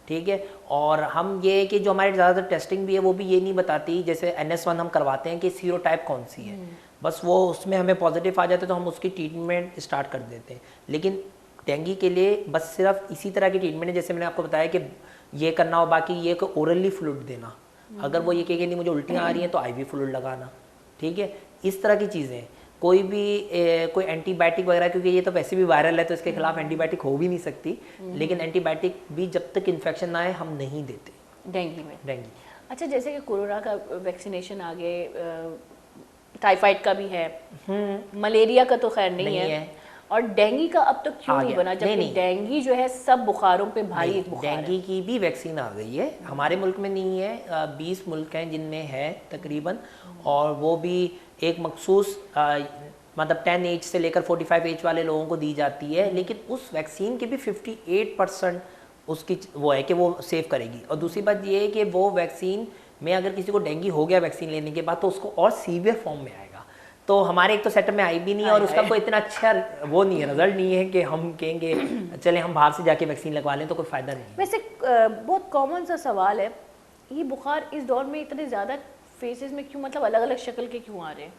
ठीक है। और हम ये कि जो हमारे ज़्यादातर टेस्टिंग भी है वो भी ये नहीं बताती, जैसे NS1 हम करवाते हैं कि सीरोटाइप कौन सी है, बस वो उसमें हमें पॉजिटिव आ जाते तो हम उसकी ट्रीटमेंट स्टार्ट कर देते हैं। लेकिन डेंगू के लिए बस सिर्फ इसी तरह की ट्रीटमेंट है, जैसे मैंने आपको बताया कि ये करना हो, बाकी ये कि ओरली फ्लूइड देना, अगर वो ये कहे नहीं मुझे उल्टियाँ आ रही हैं तो IV फ्लूइड लगाना। ठीक है। इस तरह की चीज़ें, कोई भी कोई एंटीबायोटिक वगैरह, क्योंकि ये तो वैसे भी वायरल है तो इसके खिलाफ एंटीबायोटिक हो भी नहीं सकती, लेकिन एंटीबायोटिक भी जब तक इन्फेक्शन ना आए हम नहीं देते डेंगू। अच्छा, जैसे कि कोरोना का वैक्सीनेशन आ गए, टाइफाइड का भी है, मलेरिया का तो खैर नहीं है, और डेंगू का अब तक क्यों आ नहीं गया। बना, जबकि नहीं। डेंगू जो है सब बुखारों पे भारी एक बुखार है। डेंगू की भी वैक्सीन आ गई है, हमारे मुल्क में नहीं है, 20 मुल्क हैं जिनमें है तकरीबन, और वो भी एक मखसूस मतलब 10 एज से लेकर 45 एज वाले लोगों को दी जाती है, लेकिन उस वैक्सीन के भी 58% उसकी वो है कि वो सेव करेगी। और दूसरी बात ये है कि वो वैक्सीन में अगर किसी को डेंगू हो गया वैक्सीन लेने के बाद तो उसको और सीवियर फॉर्म में आएगा। तो हमारे एक तो सेटअप में आई भी नहीं है और उसका कोई इतना अच्छा वो नहीं है, रिजल्ट नहीं है कि हम कहेंगे चले हम बाहर से जाके वैक्सीन लगवा लें, तो कोई फ़ायदा नहीं है। वैसे बहुत कॉमन सा सवाल है, ये बुखार इस दौर में इतने ज़्यादा फेसेस में क्यों, मतलब अलग अलग शक्ल के क्यों आ रहे हैं?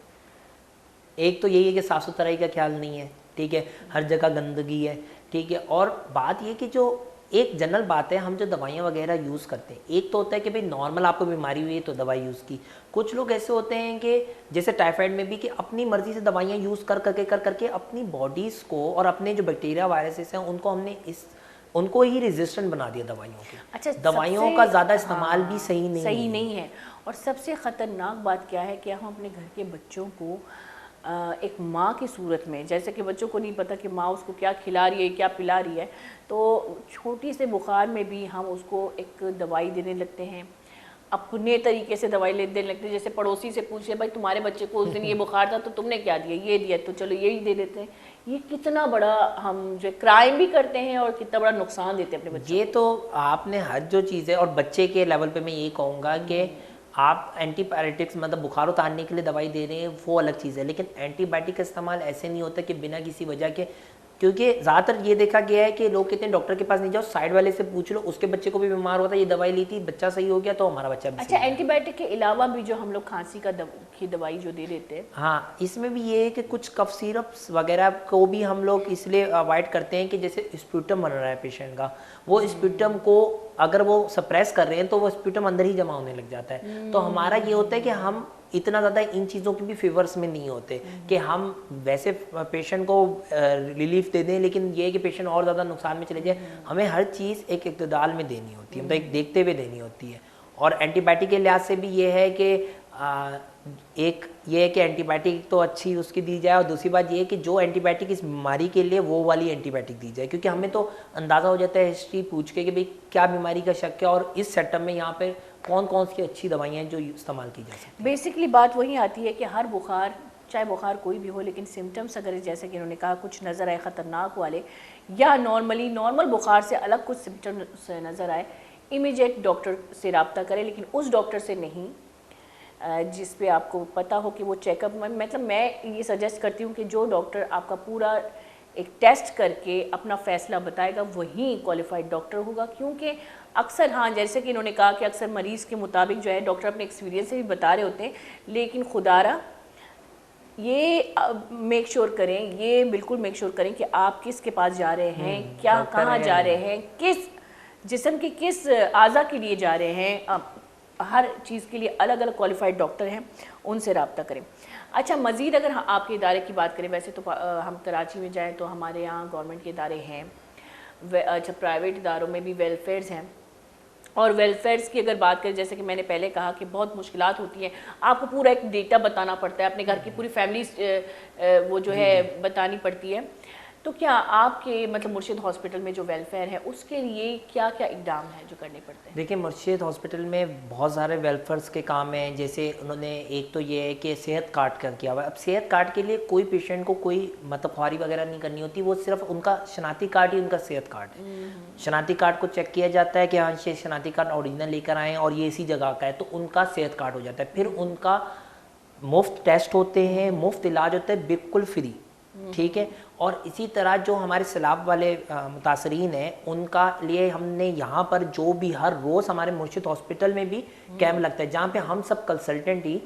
एक तो यही है कि साफ़ सुथराई का ख्याल नहीं है, ठीक है, हर जगह गंदगी है, ठीक है। और बात ये कि जो एक जनरल बात है, हम जो दवाइयाँ वगैरह यूज़ करते हैं, एक तो होता है कि भाई नॉर्मल आपको बीमारी हुई है तो दवाई यूज़ की। कुछ लोग ऐसे होते हैं कि जैसे टाइफाइड में भी कि अपनी मर्ज़ी से दवाइयाँ यूज़ कर करके अपनी बॉडीज़ को और अपने जो बैक्टीरिया वायरसेस हैं उनको हमने उनको ही रेजिस्टेंट बना दिया दवाइयों के। अच्छा, दवाइयों का ज़्यादा इस्तेमाल भी सही नहीं है। और सबसे ख़तरनाक बात क्या है कि हम अपने घर के बच्चों को एक माँ की सूरत में, जैसे कि बच्चों को नहीं पता कि माँ उसको क्या खिला रही है क्या पिला रही है, तो छोटी से बुखार में भी हम उसको एक दवाई देने लगते हैं, अपने तरीके से दवाई देने लगते हैं। जैसे पड़ोसी से पूछे भाई तुम्हारे बच्चे को उस दिन ये बुखार था तो तुमने क्या दिया, ये दिया, तो चलो यही दे देते हैं। ये कितना बड़ा हम जो क्राइम भी करते हैं और कितना बड़ा नुकसान देते हैं अपने बच्चे। ये तो आपने हर जो चीज़ है, और बच्चे के लेवल पे मैं ये कहूँगा कि आप एंटीबायोटिक्स मतलब बुखार उतारने के लिए दवाई दे रहे हैं वो अलग चीज़ है, लेकिन एंटीबायोटिक का इस्तेमाल ऐसे नहीं होता कि बिना किसी वजह के, क्योंकि ज़्यादातर ये देखा गया है कि लोग कहते हैं डॉक्टर के पास नहीं जाओ, साइड वाले से पूछ लो, उसके बच्चे को भी बीमार होता है, ये दवाई ली थी, बच्चा सही हो गया तो हमारा बच्चा भी अच्छा, एंटीबायोटिक के अलावा भी जो हम लोग खांसी की दवाई जो दे देते हैं, हाँ, इसमें भी ये है कि कुछ कफ सिरप्स वगैरह को भी हम लोग इसलिए अवॉइड करते हैं कि जैसे स्प्यूटम बन रहा है पेशेंट का, वो स्प्यूटम को अगर वो सप्रेस कर रहे हैं तो वो स्प्यूटम अंदर ही जमा होने लग जाता है। तो हमारा ये होता है कि हम इतना ज़्यादा इन चीज़ों के भी फेवर्स में नहीं होते कि हम वैसे पेशेंट को रिलीफ दे दें, लेकिन ये है कि पेशेंट और ज़्यादा नुकसान में चले जाए। हमें हर चीज़ एक इक्तदार में देनी होती है, मतलब एक देखते हुए देनी होती है। और एंटीबायोटिक के लिहाज से भी ये है कि एक ये है कि एंटीबायोटिक तो अच्छी उसकी दी जाए, और दूसरी बात ये है कि जो एंटीबायोटिक इस बीमारी के लिए वो वाली एंटीबायोटिक दी जाए, क्योंकि हमें तो अंदाज़ा हो जाता है हिस्ट्री पूछ के कि भाई क्या बीमारी का शक है और इस सेटअप में यहाँ पे कौन कौन सी अच्छी दवाइयाँ हैं जो इस्तेमाल की जा सकती हैं। बेसिकली बात वही आती है कि हर बुखार, चाहे बुखार कोई भी हो, लेकिन सिम्टम्स अगर जैसे कि उन्होंने कहा कुछ नज़र आए ख़तरनाक वाले, या नॉर्मल बुखार से अलग कुछ सिम्टम्स नज़र आए, इमीडिएट डॉक्टर से रब्ता करें, लेकिन उस डॉक्टर से नहीं जिस पे आपको पता हो कि वो चेकअप में, मतलब मैं ये सजेस्ट करती हूँ कि जो डॉक्टर आपका पूरा एक टेस्ट करके अपना फ़ैसला बताएगा वही क्वालिफाइड डॉक्टर होगा। क्योंकि अक्सर, हाँ, जैसे कि इन्होंने कहा कि अक्सर मरीज़ के मुताबिक जो है डॉक्टर अपने एक्सपीरियंस से भी बता रहे होते हैं, लेकिन खुदारा ये मेक श्योर करें, ये बिल्कुल मेक श्योर करें कि आप किसके पास जा रहे हैं, क्या कहाँ जा रहे हैं, किस जिस्म के किस आज़ा के लिए जा रहे हैं, हर चीज़ के लिए अलग अलग क्वालिफाइड डॉक्टर हैं, उनसे रब्ता करें। अच्छा, मज़ीद अगर आपके इदारे की बात करें, वैसे तो हम कराची में जाएं तो हमारे यहाँ गवर्नमेंट के इदारे हैं, अच्छा प्राइवेट इदारों में भी वेलफेयर्स हैं। और वेलफेयर्स की अगर बात करें, जैसे कि मैंने पहले कहा कि बहुत मुश्किलात होती हैं, आपको पूरा एक डेटा बताना पड़ता है, अपने घर की पूरी फैमिली वो जो है बतानी पड़ती है। तो क्या आपके मतलब मुर्शिद हॉस्पिटल में जो वेलफेयर है उसके लिए क्या क्या इकदाम है जो करने पड़ते हैं? देखिए, मुर्शिद हॉस्पिटल में बहुत सारे वेलफेयर्स के काम हैं। जैसे उन्होंने एक तो ये है कि सेहत कार्ड का किया हुआ है। अब सेहत कार्ड के लिए कोई पेशेंट को कोई मतलब ख्वारी वगैरह नहीं करनी होती, वो सिर्फ उनका शनाती कार्ड ही उनका सेहत कार्ड है। शनाती कार्ड को चेक किया जाता है कि हाँ ये शनाती कार्ड ओरिजिनल लेकर आएँ और ये इसी जगह का है, तो उनका सेहत कार्ड हो जाता है। फिर उनका मुफ्त टेस्ट होते हैं, मुफ्त इलाज होता है, बिल्कुल फ्री, ठीक है। और इसी तरह जो हमारे सैलाब वाले मुतासरीन हैं उनका लिए हमने यहाँ पर जो भी हर रोज़ हमारे मुर्शिद हॉस्पिटल में भी कैंप लगता है, जहाँ पे हम सब कंसल्टेंट ही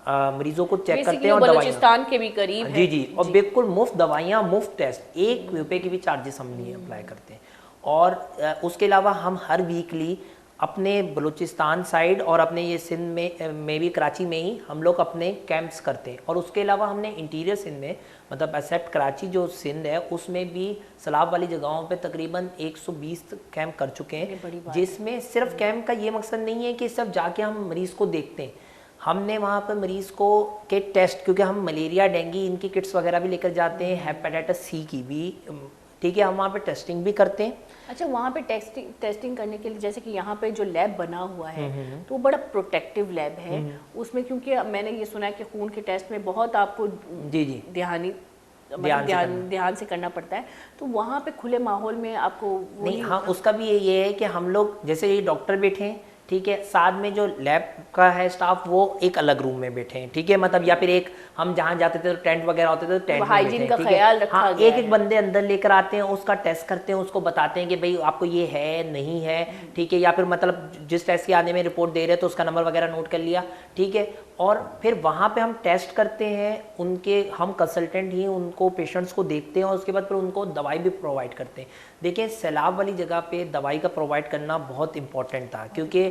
मरीजों को चेक करते हैं और बलूचिस्तान के भी करीब जी जी, और बिल्कुल मुफ्त दवाइयाँ, मुफ्त टेस्ट, 1 रुपये की भी चार्जेस हम नहीं अप्लाई करते हैं। और उसके अलावा हम हर वीकली अपने बलूचिस्तान साइड और अपने ये सिंध में भी कराची में ही हम लोग अपने कैंप्स करते हैं। और उसके अलावा हमने इंटीरियर सिंध में मतलब एक्सेप्ट कराची जो सिंध है उसमें भी सैलाब वाली जगहों पे तकरीबन 120 कैंप कर चुके हैं, जिसमें सिर्फ कैंप का ये मकसद नहीं है कि सिर्फ जाके हम मरीज़ को देखते हैं, हमने वहाँ पर मरीज़ को के टेस्ट, क्योंकि हम मलेरिया डेंगू इनकी किट्स वगैरह भी लेकर जाते हैं, हेपेटाइटिस सी की भी, ठीक है, हम वहाँ पे टेस्टिंग भी करते हैं। अच्छा, वहाँ पे टेस्टिंग करने के लिए जैसे कि यहाँ पे जो लैब बना हुआ है तो वो बड़ा प्रोटेक्टिव लैब है उसमें, क्योंकि मैंने ये सुना है कि खून के टेस्ट में बहुत आपको जी ध्यान से करना पड़ता है, तो वहाँ पे खुले माहौल में आपको नहीं, हाँ उसका भी ये है कि हम लोग जैसे ये डॉक्टर बैठे हैं, ठीक है, साथ में जो लैब का है स्टाफ वो एक अलग रूम में बैठे हैं, ठीक है, मतलब या फिर एक हम जहाँ जाते थे तो टेंट वगैरह होते थे तो टेंट में हाइजीन का बैठे हैं, ख्याल रखा हाँ, गया एक बंदे अंदर लेकर आते हैं, उसका टेस्ट करते हैं, उसको बताते हैं कि भाई आपको ये है नहीं है, ठीक है, या फिर मतलब जिस टेस्ट के आने में रिपोर्ट दे रहे हैं तो उसका नंबर वगैरह नोट कर लिया, ठीक है, और फिर वहाँ पे हम टेस्ट करते हैं उनके, हम कंसल्टेंट ही उनको पेशेंट्स को देखते हैं और उसके बाद फिर उनको दवाई भी प्रोवाइड करते हैं। देखिए सैलाब वाली जगह पे दवाई का प्रोवाइड करना बहुत इंपॉर्टेंट था, क्योंकि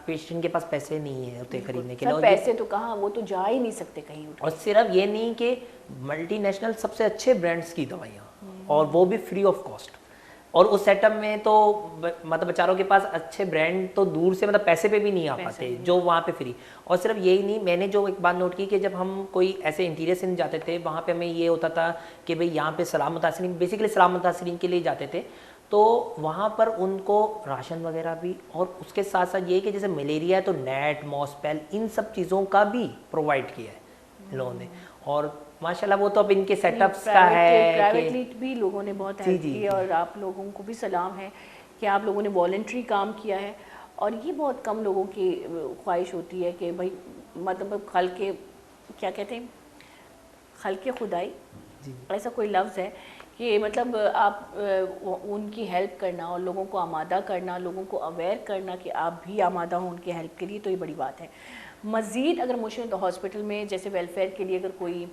पेशेंट के पास पैसे नहीं है उतने खरीदने के लिए, पैसे तो कहाँ, वो तो जा ही नहीं सकते कहीं उठ। और सिर्फ ये नहीं कि मल्टीनेशनल सबसे अच्छे ब्रांड्स की दवाइयाँ और वो भी फ्री ऑफ कॉस्ट, और उस सेटअप में तो मतलब बेचारों के पास अच्छे ब्रांड तो दूर से मतलब पैसे पे भी नहीं आ पाते जो वहाँ पे फ्री। और सिर्फ यही नहीं, मैंने जो एक बात नोट की कि जब हम कोई ऐसे इंटीरियर सीन जाते थे वहाँ पे हमें ये होता था कि भाई यहाँ पे सलाम मुतासरीन, बेसिकली सलाम मुतासरीन के लिए जाते थे, तो वहाँ पर उनको राशन वगैरह भी, और उसके साथ साथ ये कि जैसे मलेरिया है तो नेट, मॉस्पेल, इन सब चीज़ों का भी प्रोवाइड किया है लोगों ने, और माशाल्लाह वो तो अब इनके सेटअप्स का है प्राइवेटली भी लोगों ने बहुत हेल्प की है, और आप लोगों को भी सलाम है कि आप लोगों ने वॉलंटरी काम किया है, और ये बहुत कम लोगों की ख्वाहिश होती है कि भाई मतलब खल के क्या कहते हैं, खल के खुदाई, ऐसा कोई लफ्ज़ है कि मतलब आप उनकी हेल्प करना और लोगों को आमादा करना, लोगों को अवेयर करना कि आप भी आमादा हो उनकी हेल्प के लिए, तो ये बड़ी बात है। मज़ीद अगर मुझे तो हॉस्पिटल में जैसे वेलफेयर के लिए अगर कोई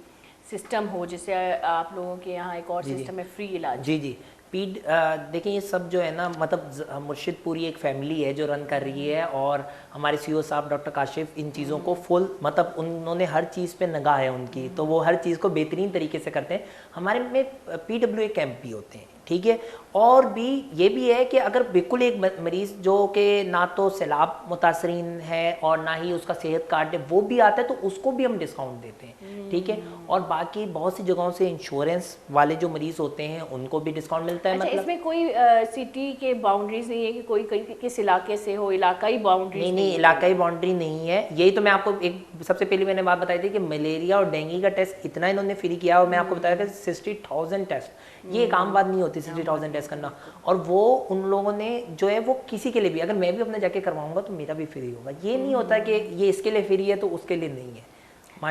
सिस्टम हो, जैसे आप लोगों के यहाँ एक और सिस्टम है फ्री इलाज। जी देखिए ये सब जो है ना, मतलब मुर्शिदपुरी एक फैमिली है जो रन कर रही है, और हमारे सीईओ साहब डॉक्टर काशिफ इन चीज़ों को फुल, मतलब उन्होंने हर चीज़ पे निगाह है उनकी, तो वो हर चीज़ को बेहतरीन तरीके से करते हैं। हमारे में PWA कैंप भी होते हैं, ठीक है, और भी ये भी है कि अगर बिल्कुल एक मरीज़ जो कि ना तो सैलाब मुतासरीन है और ना ही उसका सेहत कार्ड है वो भी आता है तो उसको भी हम डिस्काउंट देते हैं, ठीक है, और बाकी बहुत सी जगहों से इंश्योरेंस वाले जो मरीज़ होते हैं उनको भी डिस्काउंट मिलता है। अच्छा, मतलब इसमें कोई सिटी के बाउंड्रीज नहीं है कि कोई किस इलाके से हो, इलाकाई बाउंड्रीज? नहीं, इलाकाई बाउंड्री नहीं है। यही तो मैं आपको एक सबसे पहले मैंने बात बताई थी कि मलेरिया और डेंगू का टेस्ट इतना इन्होंने फ्री किया, और मैं आपको बताया कि 60,000 टेस्ट, ये एक आम बात नहीं होती 60,000 टेस्ट करना, और वो उन लोगों ने जो है वो किसी के लिए भी, अगर मैं भी अपना जाके करवाऊंगा तो मेरा भी फ्री होगा। ये नहीं होता कि ये इसके लिए फ्री है तो उसके लिए नहीं है।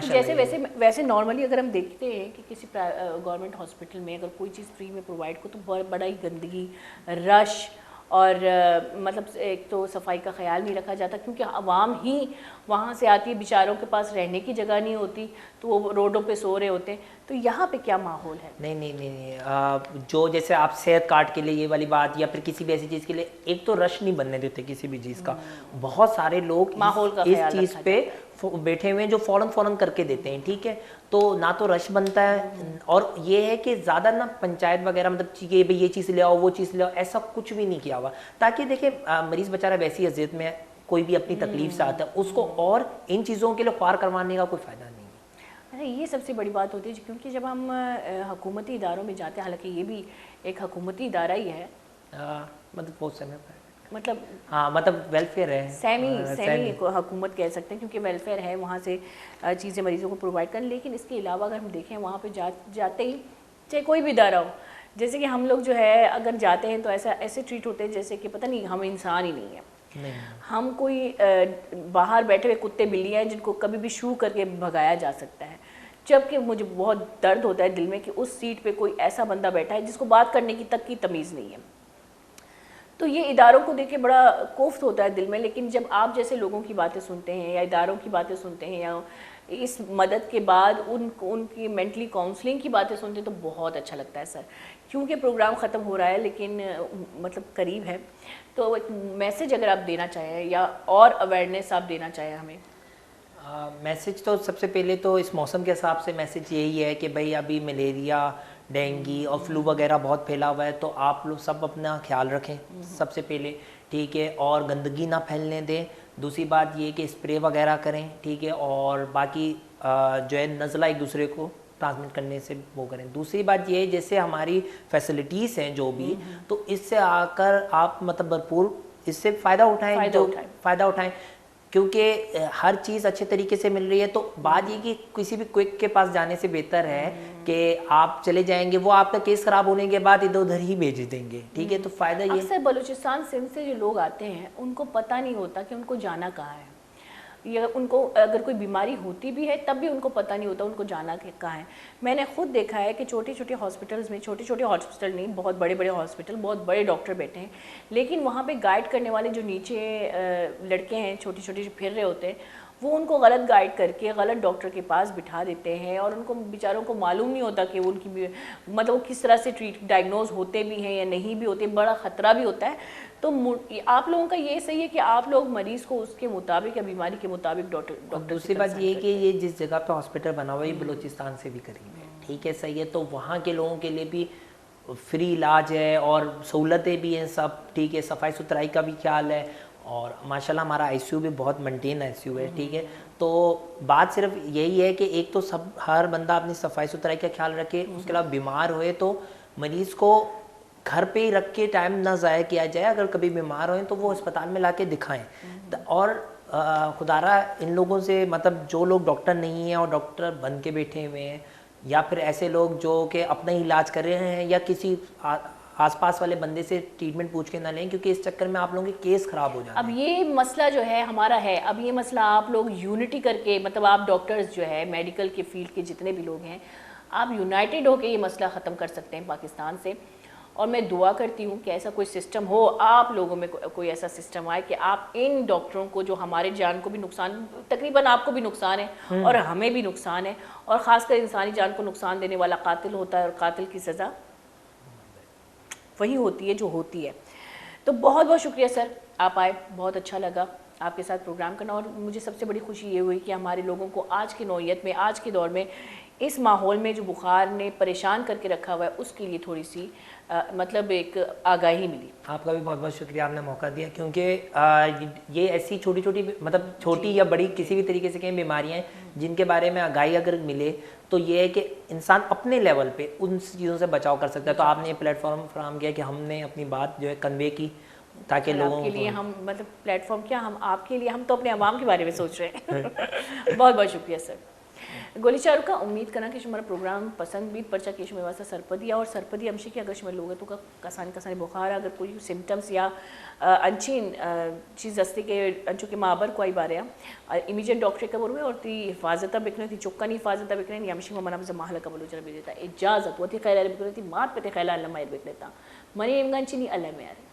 जैसे वैसे नॉर्मली अगर हम देखते हैं कि किसी गवर्नमेंट हॉस्पिटल में अगर कोई चीज़ फ्री में प्रोवाइड को तो बड़ा ही गंदगी, रश, और मतलब एक तो सफाई का ख्याल नहीं रखा जाता, क्योंकि आवाम ही वहाँ से आती है, बेचारों के पास रहने की जगह नहीं होती तो वो रोडों पे सो रहे होते हैं। तो यहाँ पे क्या माहौल है? नहीं, जो जैसे आप सेहत कार्ड के लिए ये वाली बात, या फिर किसी भी ऐसी चीज़ के लिए, एक तो रश नहीं बनने देते किसी भी चीज़ का, बहुत सारे लोग माहौल का इस चीज़ पे बैठे हुए हैं जो फौरन करके देते हैं, ठीक है, तो ना तो रश बनता है, और ये है कि ज़्यादा ना पंचायत वगैरह मतलब कि भाई ये चीज़ ले आओ वो चीज़ ले आओ, ऐसा कुछ भी नहीं किया हुआ, ताकि देखिए मरीज़ बेचारा वैसी अजियत में कोई भी अपनी तकलीफ से आता है, उसको और इन चीज़ों के लिए ख्वार करवाने का कोई फ़ायदा नहीं है। अच्छा, ये सबसे बड़ी बात होती है, क्योंकि जब हम हुकूमती इदारों में जाते हैं, हालांकि ये भी एक हुकूमती इदारा ही है, मतलब बहुत समय मतलब हाँ, मतलब वेलफेयर है, सेमी हुकूमत कह सकते हैं, क्योंकि वेलफेयर है, वहाँ से चीज़ें मरीज़ों को प्रोवाइड करें। लेकिन इसके अलावा अगर हम देखें वहाँ पे जाते ही चाहे कोई भी इदारा हो, जैसे कि हम लोग जो है अगर जाते हैं तो ऐसे ट्रीट होते हैं जैसे कि पता नहीं हम इंसान ही नहीं है, हम कोई बाहर बैठे हुए कुत्ते बिल्लियाँ हैं जिनको कभी भी शू करके भगाया जा सकता है। जबकि मुझे बहुत दर्द होता है दिल में कि उस सीट पे कोई ऐसा बंदा बैठा है जिसको बात करने की तक की तमीज़ नहीं है। तो ये इदारों को देख के बड़ा कोफ्त होता है दिल में। लेकिन जब आप जैसे लोगों की बातें सुनते हैं या इदारों की बातें सुनते हैं या इस मदद के बाद उनकी मेंटली काउंसलिंग की बातें सुनते हैं तो बहुत अच्छा लगता है सर। क्योंकि प्रोग्राम ख़त्म हो रहा है लेकिन मतलब करीब है, तो एक मैसेज अगर आप देना चाहें या और अवेयरनेस आप देना चाहें हमें। मैसेज तो सबसे पहले तो इस मौसम के हिसाब से मैसेज यही है कि भाई अभी मलेरिया, डेंगू और फ्लू वगैरह बहुत फैला हुआ है, तो आप लोग सब अपना ख्याल रखें सबसे पहले, ठीक है, और गंदगी ना फैलने दें दूसरी बात ये कि स्प्रे वगैरह करें, ठीक है, और बाकी जो है नज़ला एक दूसरे को ट्रांसमिट करने से वो करें। दूसरी बात ये है जैसे हमारी फैसिलिटीज़ हैं जो भी, तो इससे आकर आप मतलब भरपूर इससे फ़ायदा उठाएं क्योंकि हर चीज़ अच्छे तरीके से मिल रही है। तो बात ये कि किसी भी क्विक के पास जाने से बेहतर है कि आप चले जाएंगे, वो आपका केस ख़राब होने के बाद इधर उधर ही भेज देंगे, ठीक है। तो फ़ायदा ये अक्सर बलूचिस्तान सिंध से जो लोग आते हैं उनको पता नहीं होता कि उनको जाना कहाँ है, या उनको अगर कोई बीमारी होती भी है तब भी उनको पता नहीं होता उनको जाना कहाँ है। मैंने खुद देखा है कि छोटे छोटे हॉस्पिटल्स में, छोटे छोटे हॉस्पिटल नहीं, बहुत बड़े बड़े हॉस्पिटल, बहुत बड़े डॉक्टर बैठे हैं, लेकिन वहाँ पे गाइड करने वाले जो नीचे लड़के हैं छोटे छोटे जो फिर रहे होते हैं, वो उनको गलत गाइड करके गलत डॉक्टर के पास बिठा देते हैं और उनको बेचारों को मालूम नहीं होता कि उनकी मतलब वो किस तरह से डायग्नोज होते भी हैं या नहीं भी होते, बड़ा ख़तरा भी होता है। तो आप लोगों का ये सही है कि आप लोग मरीज़ को उसके मुताबिक या बीमारी के मुताबिक डॉक्टर। दूसरी बात ये है कि ये जिस जगह पे हॉस्पिटल बना हुआ है ये बलूचिस्तान से भी करीब है, ठीक है, सही है। तो वहाँ के लोगों के लिए भी फ्री इलाज है और सहूलतें भी हैं सब, ठीक है, सफाई सुथराई का भी ख्याल है और माशाल्लाह हमारा आईसीयू भी बहुत मेंटेन आईसीयू है, ठीक है। तो बात सिर्फ यही है कि एक तो सब हर बंदा अपनी सफाई सुथराई का ख्याल रखे, उसके अलावा बीमार हुए तो मरीज़ को घर पे ही रख के टाइम ना ज़ाया किया जाए, अगर कभी बीमार हों तो वो अस्पताल में लाके दिखाएं। और खुदारा इन लोगों से मतलब जो लोग डॉक्टर नहीं हैं और डॉक्टर बन के बैठे हुए हैं या फिर ऐसे लोग जो कि अपना ही इलाज कर रहे हैं या किसी आसपास वाले बंदे से ट्रीटमेंट पूछ के ना लें, क्योंकि इस चक्कर में आप लोगों के केस खराब हो जाते हैं। अब ये मसला जो है हमारा है, अब ये मसला आप लोग यूनिटी करके, मतलब आप डॉक्टर्स जो है मेडिकल के फील्ड के जितने भी लोग हैं, आप यूनाइटेड होकर ये मसला ख़त्म कर सकते हैं पाकिस्तान से। और मैं दुआ करती हूँ कि ऐसा कोई सिस्टम हो, आप लोगों में कोई ऐसा सिस्टम आए कि आप इन डॉक्टरों को, जो हमारे जान को भी नुकसान, तकरीबन आपको भी नुकसान है और हमें भी नुकसान है, और ख़ासकर इंसानी जान को नुकसान देने वाला कातिल होता है और कातिल की सज़ा वही होती है जो होती है। तो बहुत बहुत शुक्रिया सर, आप आए, बहुत अच्छा लगा आपके साथ प्रोग्राम करना। और मुझे सबसे बड़ी खुशी ये हुई कि हमारे लोगों को आज की नौइयत में, आज के दौर में, इस माहौल में जो बुखार ने परेशान करके रखा हुआ है, उसके लिए थोड़ी सी मतलब एक आगाही मिली। आपका भी बहुत बहुत शुक्रिया, आपने मौका दिया, क्योंकि ये ऐसी छोटी छोटी मतलब छोटी या बड़ी किसी भी तरीके से कई बीमारियां हैं जिनके बारे में आगाही अगर मिले तो ये है कि इंसान अपने लेवल पे उन चीज़ों से बचाव कर सकता है। तो आपने ये प्लेटफॉर्म फराहम किया कि हमने अपनी बात जो है कन्वे की, ताकि लोगों के लिए हम मतलब प्लेटफॉर्म क्या, हम आपके लिए, हम तो अपने आवाम के बारे में सोच रहे हैं। बहुत बहुत शुक्रिया सर। गोली चारू का उम्मीद करना कि हमारा प्रोग्राम पसंद भी पर्चा केश में वास्ता सरपदिया और सरपदी हमशी की अगर शुमार लोग तो कसानी बुखार अगर कोई सिम्टम्स या अंचीन चीज़ हस्ती के अंचू के माबर कोई बारे इमीडिएट डॉक्टर कबर हुए और ती हिफाजत बिकने थी चुक्का नहीं हिफाजत बिकने यमशी में मना माहल कबल जरा भी देता इजाज़त वो थी खैर बिकने थी मात पे खैला अल्लाह मायर बिक लेता मनी इमगंची नहीं अल्लाह में यार।